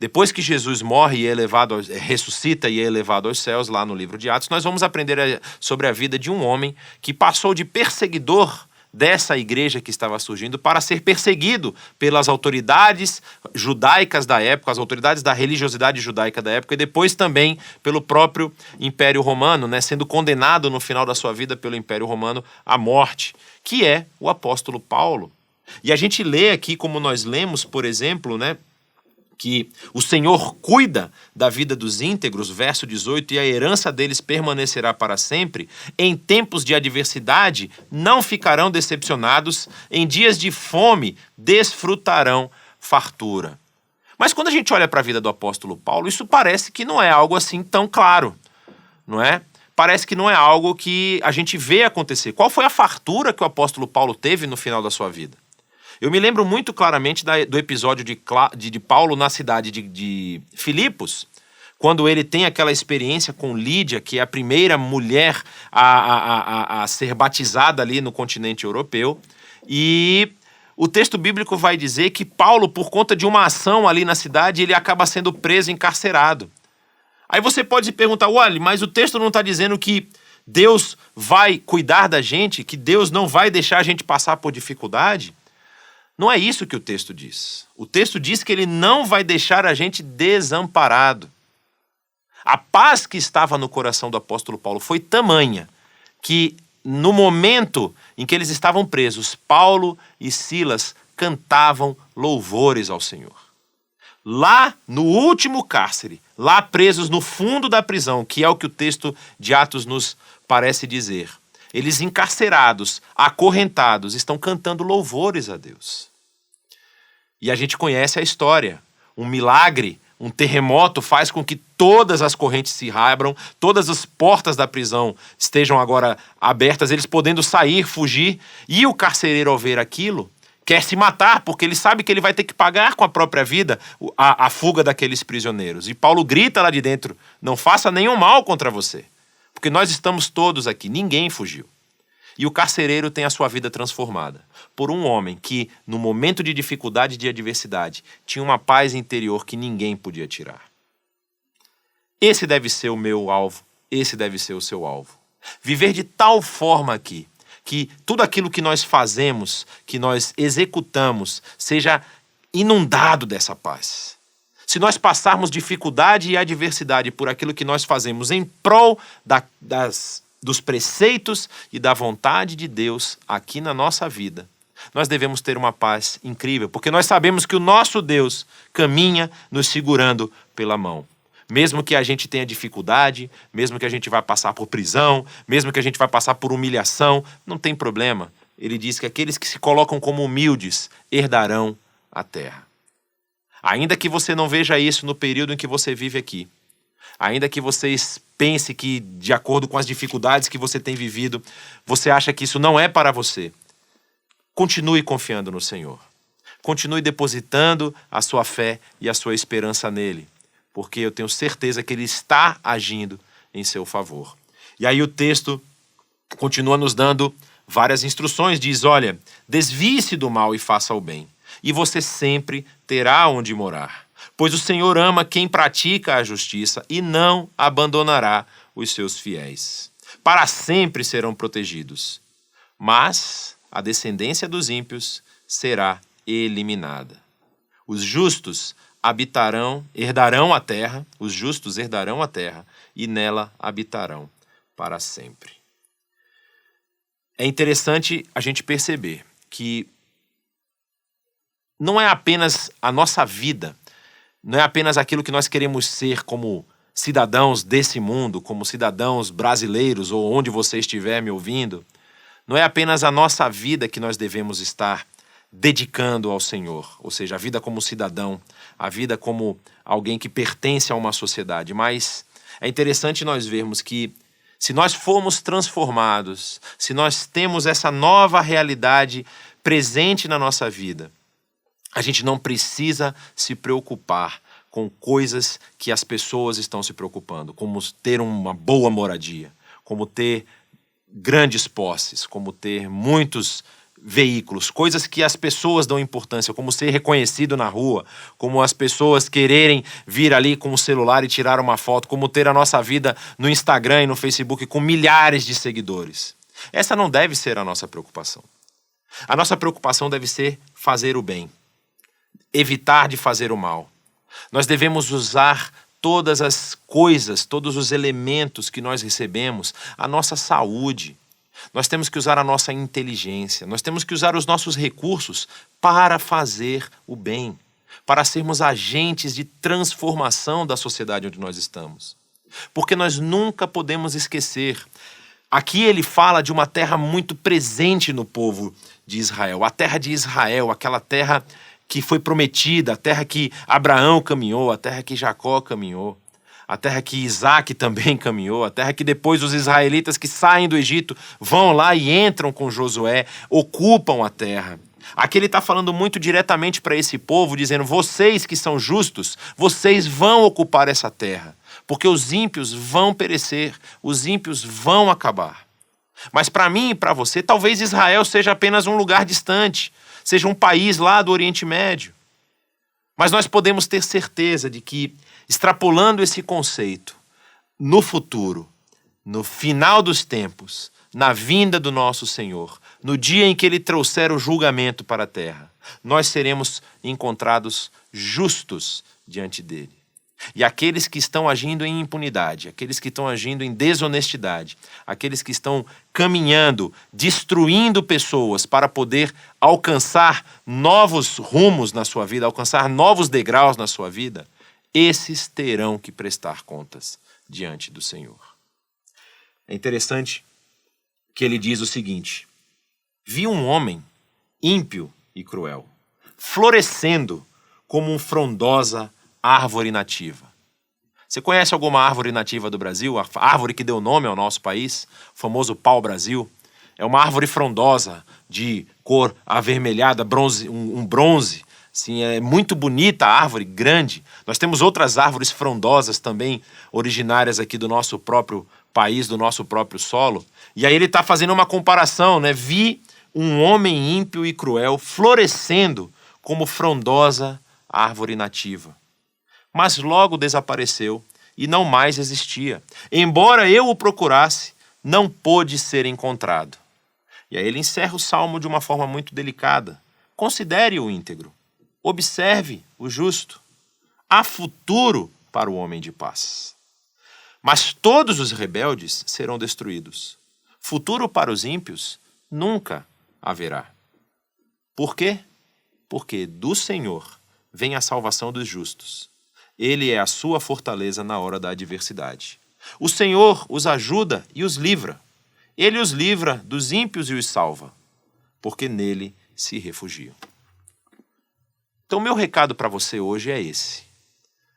Depois que Jesus morre e ressuscita e é elevado aos céus, lá no livro de Atos, nós vamos aprender sobre a vida de um homem que passou de perseguidor dessa igreja que estava surgindo para ser perseguido pelas autoridades judaicas da época, as autoridades da religiosidade judaica da época, e depois também pelo próprio Império Romano, né, sendo condenado no final da sua vida pelo Império Romano à morte, que é o apóstolo Paulo. E a gente lê aqui, como nós lemos, por exemplo, né, que o Senhor cuida da vida dos íntegros, verso 18, e a herança deles permanecerá para sempre. Em tempos de adversidade não ficarão decepcionados, em dias de fome desfrutarão fartura. Mas quando a gente olha para a vida do apóstolo Paulo, isso parece que não é algo assim tão claro, não é? Parece que não é algo que a gente vê acontecer. Qual foi a fartura que o apóstolo Paulo teve no final da sua vida? Eu me lembro muito claramente do episódio de Paulo na cidade de Filipos, quando ele tem aquela experiência com Lídia, que é a primeira mulher a ser batizada ali no continente europeu. E o texto bíblico vai dizer que Paulo, por conta de uma ação ali na cidade, ele acaba sendo preso e encarcerado. Aí você pode se perguntar, olha, mas o texto não está dizendo que Deus vai cuidar da gente, que Deus não vai deixar a gente passar por dificuldade? Não é isso que o texto diz. O texto diz que ele não vai deixar a gente desamparado. A paz que estava no coração do apóstolo Paulo foi tamanha que, no momento em que eles estavam presos, Paulo e Silas cantavam louvores ao Senhor. Lá no último cárcere, lá presos no fundo da prisão, que é o que o texto de Atos nos parece dizer, eles encarcerados, acorrentados, estão cantando louvores a Deus. E a gente conhece a história. Um milagre, um terremoto faz com que todas as correntes se abram, todas as portas da prisão estejam agora abertas, eles podendo sair, fugir. E o carcereiro, ao ver aquilo, quer se matar, porque ele sabe que ele vai ter que pagar com a própria vida a fuga daqueles prisioneiros. E Paulo grita lá de dentro, não faça nenhum mal contra você. Porque nós estamos todos aqui, ninguém fugiu. E o carcereiro tem a sua vida transformada por um homem que, no momento de dificuldade e de adversidade, tinha uma paz interior que ninguém podia tirar. Esse deve ser o meu alvo, esse deve ser o seu alvo. Viver de tal forma aqui, que tudo aquilo que nós fazemos, que nós executamos, seja inundado dessa paz. Se nós passarmos dificuldade e adversidade por aquilo que nós fazemos em prol dos preceitos e da vontade de Deus aqui na nossa vida, nós devemos ter uma paz incrível, porque nós sabemos que o nosso Deus caminha nos segurando pela mão. Mesmo que a gente tenha dificuldade, mesmo que a gente vá passar por prisão, mesmo que a gente vá passar por humilhação, não tem problema. Ele diz que aqueles que se colocam como humildes herdarão a terra. Ainda que você não veja isso no período em que você vive aqui, ainda que você pense que, de acordo com as dificuldades que você tem vivido, você acha que isso não é para você, continue confiando no Senhor. Continue depositando a sua fé e a sua esperança nele, porque eu tenho certeza que ele está agindo em seu favor. E aí o texto continua nos dando várias instruções, diz, olha, desvie-se do mal e faça o bem, e você sempre terá onde morar. Pois o Senhor ama quem pratica a justiça e não abandonará os seus fiéis. Para sempre serão protegidos, mas a descendência dos ímpios será eliminada. Os justos herdarão a terra, os justos herdarão a terra e nela habitarão para sempre. É interessante a gente perceber que não é apenas a nossa vida, não é apenas aquilo que nós queremos ser como cidadãos desse mundo, como cidadãos brasileiros ou onde você estiver me ouvindo, não é apenas a nossa vida que nós devemos estar dedicando ao Senhor, ou seja, a vida como cidadão, a vida como alguém que pertence a uma sociedade, mas é interessante nós vermos que se nós formos transformados, se nós temos essa nova realidade presente na nossa vida, a gente não precisa se preocupar com coisas que as pessoas estão se preocupando, como ter uma boa moradia, como ter grandes posses, como ter muitos veículos, coisas que as pessoas dão importância, como ser reconhecido na rua, como as pessoas quererem vir ali com o celular e tirar uma foto, como ter a nossa vida no Instagram e no Facebook com milhares de seguidores. Essa não deve ser a nossa preocupação. A nossa preocupação deve ser fazer o bem, evitar de fazer o mal. Nós devemos usar todas as coisas, todos os elementos que nós recebemos, a nossa saúde. Nós temos que usar a nossa inteligência, nós temos que usar os nossos recursos para fazer o bem, para sermos agentes de transformação da sociedade onde nós estamos. Porque nós nunca podemos esquecer. Aqui ele fala de uma terra muito presente no povo de Israel. A terra de Israel, aquela terra que foi prometida, a terra que Abraão caminhou, a terra que Jacó caminhou, a terra que Isaac também caminhou, a terra que depois os israelitas que saem do Egito vão lá e entram com Josué, ocupam a terra. Aqui ele está falando muito diretamente para esse povo, dizendo: vocês que são justos, vocês vão ocupar essa terra, porque os ímpios vão perecer, os ímpios vão acabar. Mas para mim e para você, talvez Israel seja apenas um lugar distante, seja um país lá do Oriente Médio. Mas nós podemos ter certeza de que, extrapolando esse conceito, no futuro, no final dos tempos, na vinda do nosso Senhor, no dia em que Ele trouxer o julgamento para a terra, nós seremos encontrados justos diante dele. E aqueles que estão agindo em impunidade, aqueles que estão agindo em desonestidade, aqueles que estão caminhando, destruindo pessoas para poder alcançar novos rumos na sua vida, alcançar novos degraus na sua vida, esses terão que prestar contas diante do Senhor. É interessante que ele diz o seguinte: vi um homem ímpio e cruel, florescendo como uma frondosa árvore nativa. Você conhece alguma árvore nativa do Brasil? A árvore que deu nome ao nosso país, o famoso pau-brasil. É uma árvore frondosa, de cor avermelhada, um bronze. Sim, é muito bonita a árvore, grande. Nós temos outras árvores frondosas também, originárias aqui do nosso próprio país, do nosso próprio solo. E aí ele está fazendo uma comparação, né? Vi um homem ímpio e cruel florescendo como frondosa árvore nativa. Mas logo desapareceu e não mais existia. Embora eu o procurasse, não pôde ser encontrado. E aí ele encerra o salmo de uma forma muito delicada. Considere o íntegro. Observe o justo. Há futuro para o homem de paz. Mas todos os rebeldes serão destruídos. Futuro para os ímpios nunca haverá. Por quê? Porque do Senhor vem a salvação dos justos. Ele é a sua fortaleza na hora da adversidade. O Senhor os ajuda e os livra. Ele os livra dos ímpios e os salva, porque nele se refugiam. Então, meu recado para você hoje é esse.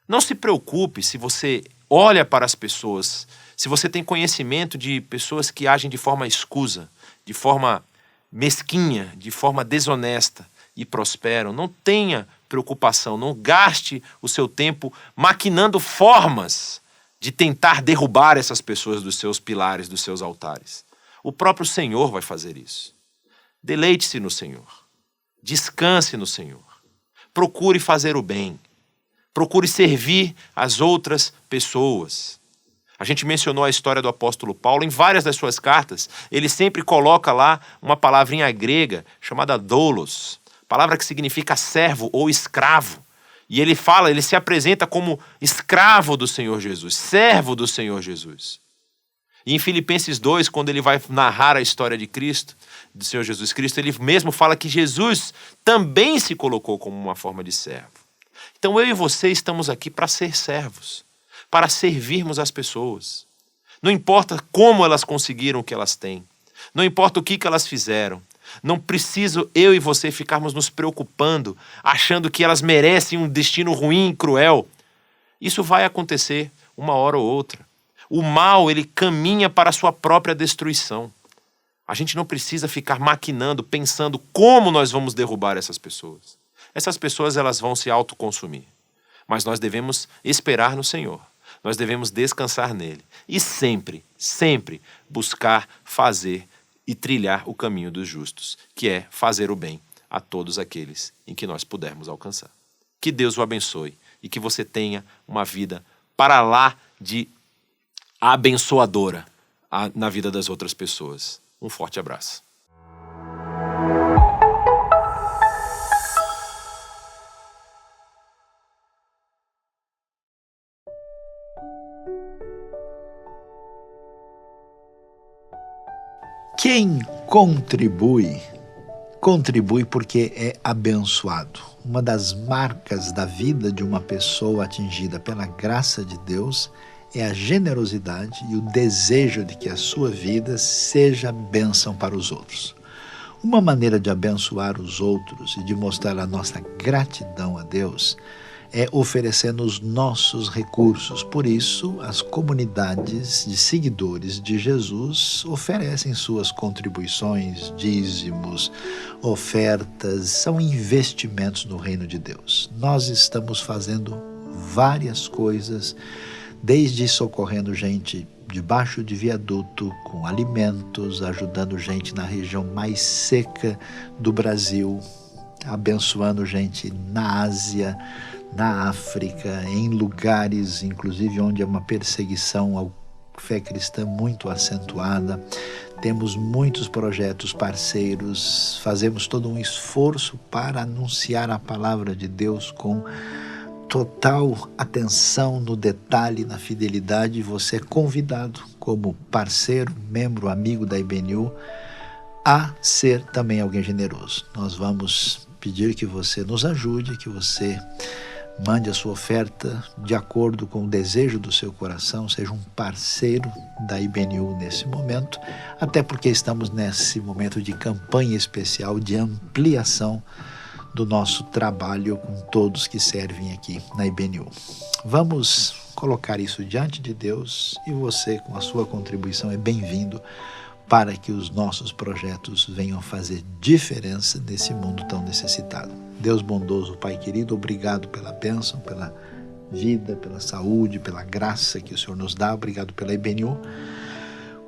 Não se preocupe se você olha para as pessoas, se você tem conhecimento de pessoas que agem de forma escusa, de forma mesquinha, de forma desonesta e prosperam. Não tenha preocupação, não gaste o seu tempo maquinando formas de tentar derrubar essas pessoas dos seus pilares, dos seus altares. O próprio Senhor vai fazer isso. Deleite-se no Senhor. Descanse no Senhor. Procure fazer o bem. Procure servir as outras pessoas. A gente mencionou a história do apóstolo Paulo. Em várias das suas cartas, ele sempre coloca lá uma palavrinha grega chamada doulos, palavra que significa servo ou escravo. E ele se apresenta como escravo do Senhor Jesus, servo do Senhor Jesus. E em Filipenses 2, quando ele vai narrar a história de Cristo, do Senhor Jesus Cristo, ele mesmo fala que Jesus também se colocou como uma forma de servo. Então eu e você estamos aqui para ser servos, para servirmos as pessoas. Não importa como elas conseguiram o que elas têm, não importa o que elas fizeram, não preciso eu e você ficarmos nos preocupando, achando que elas merecem um destino ruim e cruel. Isso vai acontecer uma hora ou outra. O mal, ele caminha para a sua própria destruição. A gente não precisa ficar maquinando, pensando como nós vamos derrubar essas pessoas. Essas pessoas, elas vão se autoconsumir. Mas nós devemos esperar no Senhor. Nós devemos descansar nele. E sempre, sempre buscar fazer e trilhar o caminho dos justos, que é fazer o bem a todos aqueles em que nós pudermos alcançar. Que Deus o abençoe e que você tenha uma vida para lá de abençoadora na vida das outras pessoas. Um forte abraço. Quem contribui porque é abençoado. Uma das marcas da vida de uma pessoa atingida pela graça de Deus é a generosidade e o desejo de que a sua vida seja bênção para os outros. Uma maneira de abençoar os outros e de mostrar a nossa gratidão a Deus é oferecendo os nossos recursos. Por isso, as comunidades de seguidores de Jesus oferecem suas contribuições, dízimos, ofertas, são investimentos no reino de Deus. Nós estamos fazendo várias coisas, desde socorrendo gente debaixo de viaduto, com alimentos, ajudando gente na região mais seca do Brasil, abençoando gente na Ásia, na África, em lugares, inclusive, onde há uma perseguição à fé cristã muito acentuada. Temos muitos projetos parceiros, fazemos todo um esforço para anunciar a palavra de Deus com total atenção no detalhe, na fidelidade. Você é convidado, como parceiro, membro, amigo da IBNU, a ser também alguém generoso. Nós vamos pedir que você nos ajude, que você mande a sua oferta de acordo com o desejo do seu coração, seja um parceiro da IBNU nesse momento, até porque estamos nesse momento de campanha especial de ampliação do nosso trabalho com todos que servem aqui na IBNU. Vamos colocar isso diante de Deus e você, com a sua contribuição, é bem-vindo para que os nossos projetos venham fazer diferença nesse mundo tão necessitado. Deus bondoso, Pai querido, obrigado pela bênção, pela vida, pela saúde, pela graça que o Senhor nos dá. Obrigado pela IBNU,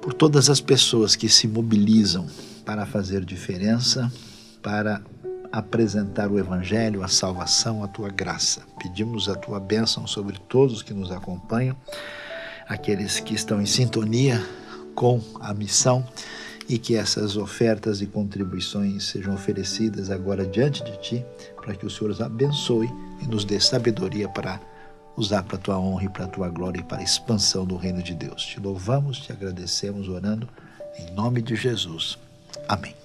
por todas as pessoas que se mobilizam para fazer diferença, para apresentar o Evangelho, a salvação, a Tua graça. Pedimos a Tua bênção sobre todos que nos acompanham, aqueles que estão em sintonia com a missão, e que essas ofertas e contribuições sejam oferecidas agora diante de Ti, para que o Senhor os abençoe e nos dê sabedoria para usar para a Tua honra e para a Tua glória e para a expansão do reino de Deus. Te louvamos, te agradecemos, orando em nome de Jesus. Amém.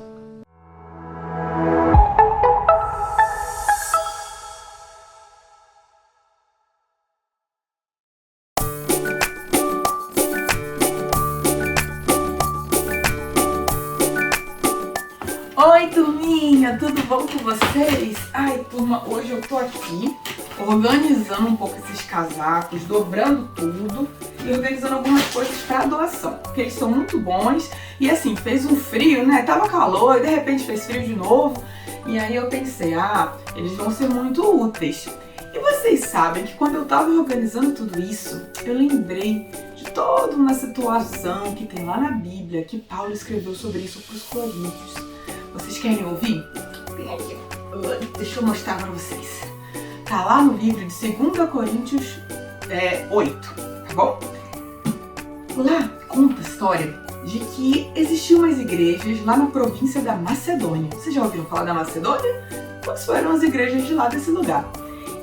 Oi, turminha, tudo bom com vocês? Ai, turma, hoje eu tô aqui organizando um pouco esses casacos, dobrando tudo e organizando algumas coisas para doação, porque eles são muito bons e assim, fez um frio, né? Tava calor e de repente fez frio de novo e aí eu pensei, eles vão ser muito úteis. E vocês sabem que quando eu tava organizando tudo isso, eu lembrei de toda uma situação que tem lá na Bíblia, que Paulo escreveu sobre isso para os Coríntios. Vocês querem ouvir? Tem aqui. Deixa eu mostrar para vocês. Tá lá no livro de 2 Coríntios 8, tá bom? Lá conta a história de que existiam umas igrejas lá na província da Macedônia. Vocês já ouviram falar da Macedônia? Quais foram as igrejas de lá desse lugar?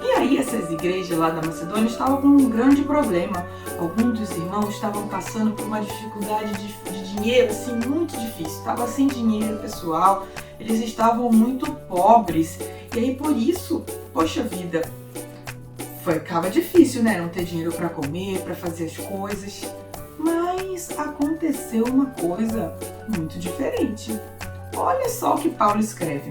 E aí essas igrejas lá da Macedônia estavam com um grande problema. Alguns dos irmãos estavam passando por uma dificuldade de dinheiro, assim, muito difícil. Estavam sem dinheiro pessoal, eles estavam muito pobres. E aí por isso, poxa vida, ficava difícil, né? Não ter dinheiro para comer, para fazer as coisas. Mas aconteceu uma coisa muito diferente. Olha só o que Paulo escreve.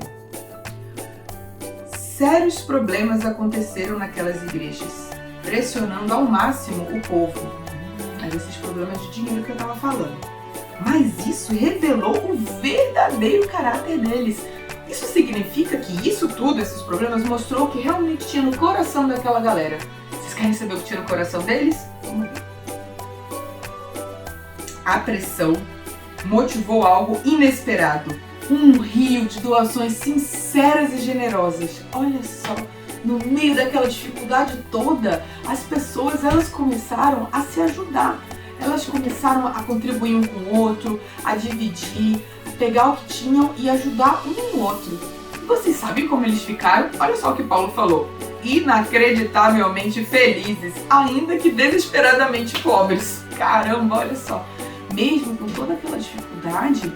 Sérios problemas aconteceram naquelas igrejas, pressionando ao máximo o povo. Eram esses problemas de dinheiro que eu estava falando. Mas isso revelou o verdadeiro caráter deles. Isso significa que isso tudo, esses problemas, mostrou o que realmente tinha no coração daquela galera. Vocês querem saber o que tinha no coração deles? Vamos ver. A pressão motivou algo inesperado. Um rio de doações sinceras e generosas. Olha só, no meio daquela dificuldade toda, as pessoas elas começaram a se ajudar. Elas começaram a contribuir um com o outro, a dividir, a pegar o que tinham e ajudar um no outro. E vocês sabem como eles ficaram? Olha só o que Paulo falou. Inacreditavelmente felizes, ainda que desesperadamente pobres. Caramba, olha só. Mesmo com toda aquela dificuldade,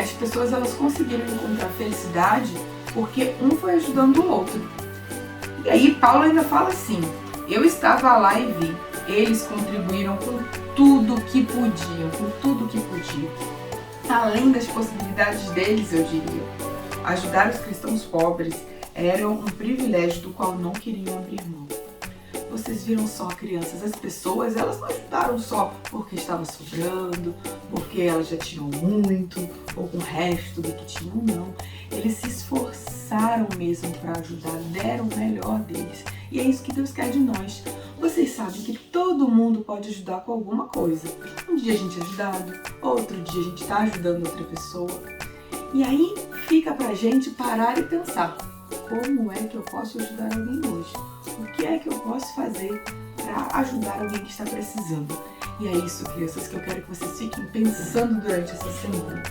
as pessoas elas conseguiram encontrar felicidade porque um foi ajudando o outro. E aí Paulo ainda fala assim: eu estava lá e vi, eles contribuíram com tudo que podiam, além das possibilidades deles, eu diria. Ajudar os cristãos pobres era um privilégio do qual não queriam abrir mão. Vocês viram só, crianças, as pessoas, elas não ajudaram só porque estava sobrando, porque elas já tinham muito, ou com o resto do que tinham, não. Eles se esforçaram mesmo para ajudar, deram o melhor deles. E é isso que Deus quer de nós. Vocês sabem que todo mundo pode ajudar com alguma coisa. Um dia a gente é ajudado, outro dia a gente está ajudando outra pessoa. E aí fica pra gente parar e pensar: como é que eu posso ajudar alguém hoje? O que é que eu posso fazer para ajudar alguém que está precisando? E é isso, crianças, que eu quero que vocês fiquem pensando durante essa semana.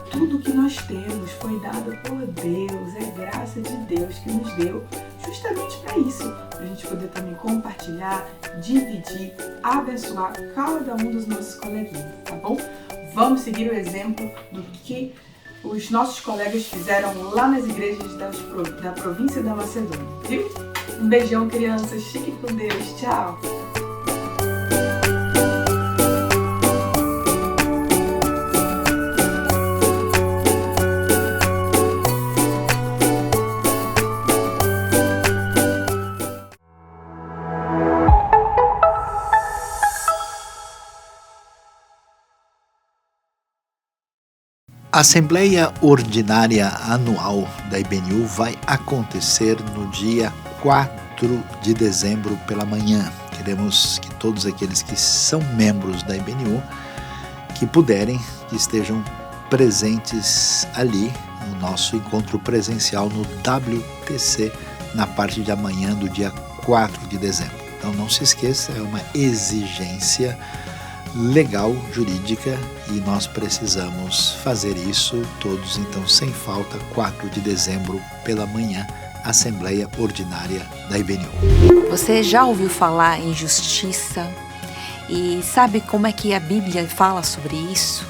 Tudo que nós temos foi dado por Deus, é graça de Deus que nos deu justamente para isso, para a gente poder também compartilhar, dividir, abençoar cada um dos nossos coleguinhas, tá bom? Vamos seguir o exemplo do que os nossos colegas fizeram lá nas igrejas da província da Macedônia, viu? Um beijão, crianças. Fiquem com Deus. Tchau! A Assembleia Ordinária Anual da IBNU vai acontecer no dia 4 de dezembro pela manhã. Queremos que todos aqueles que são membros da IBNU, que puderem, que estejam presentes ali no nosso encontro presencial no WTC, na parte da manhã do dia 4 de dezembro. Então não se esqueça, é uma exigência legal, jurídica, e nós precisamos fazer isso todos, então sem falta, 4 de dezembro pela manhã, Assembleia Ordinária da IBNU. Você já ouviu falar em justiça e sabe como é que a Bíblia fala sobre isso?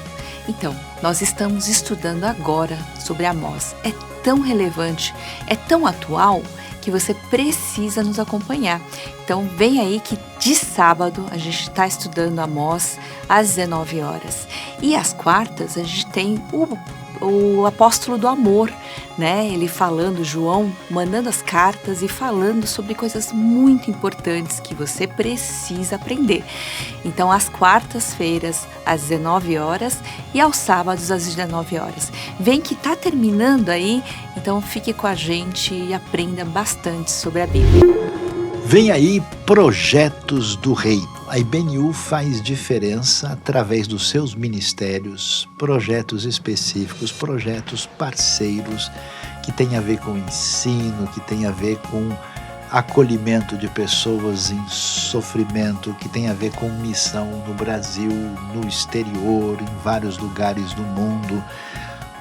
Então, nós estamos estudando agora sobre Amós. É tão relevante, é tão atual que você precisa nos acompanhar. Então vem aí que de sábado a gente está estudando Amós às 19 horas. E às quartas a gente tem o apóstolo do amor, né? Ele falando, João, mandando as cartas e falando sobre coisas muito importantes que você precisa aprender. Então às quartas-feiras às 19 horas e aos sábados às 19 horas. Vem que tá terminando aí, então fique com a gente e aprenda bastante sobre a Bíblia. Vem aí Projetos do Reino. A IBNU faz diferença através dos seus ministérios, projetos específicos, projetos parceiros que tem a ver com ensino, que tem a ver com acolhimento de pessoas em sofrimento, que tem a ver com missão no Brasil, no exterior, em vários lugares do mundo.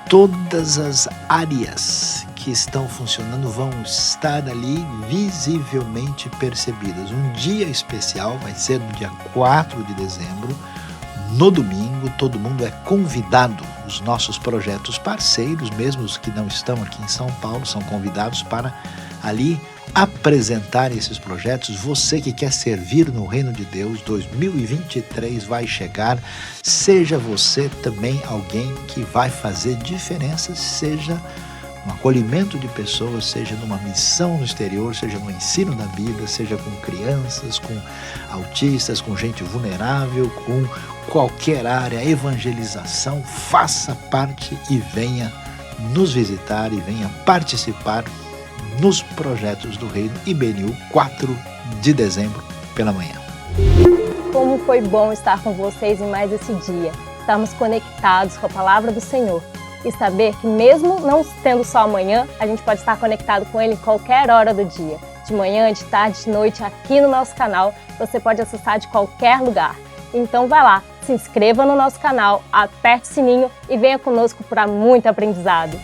Todas as áreas que estão funcionando vão estar ali visivelmente percebidas. Um dia especial vai ser no dia 4 de dezembro, no domingo. Todo mundo é convidado. Os nossos projetos parceiros, mesmo os que não estão aqui em São Paulo, são convidados para ali apresentar esses projetos. Você que quer servir no Reino de Deus, 2023 vai chegar. Seja você também alguém que vai fazer diferença, seja no acolhimento de pessoas, seja numa missão no exterior, seja no ensino da Bíblia, seja com crianças, com autistas, com gente vulnerável, com qualquer área, evangelização. Faça parte e venha nos visitar e venha participar nos projetos do Reino IBNU, 4 de dezembro pela manhã. Como foi bom estar com vocês em mais esse dia, estarmos conectados com a palavra do Senhor e saber que mesmo não tendo só amanhã, a gente pode estar conectado com Ele em qualquer hora do dia. De manhã, de tarde, de noite, aqui no nosso canal, você pode acessar de qualquer lugar. Então vai lá, se inscreva no nosso canal, aperte o sininho e venha conosco para muito aprendizado.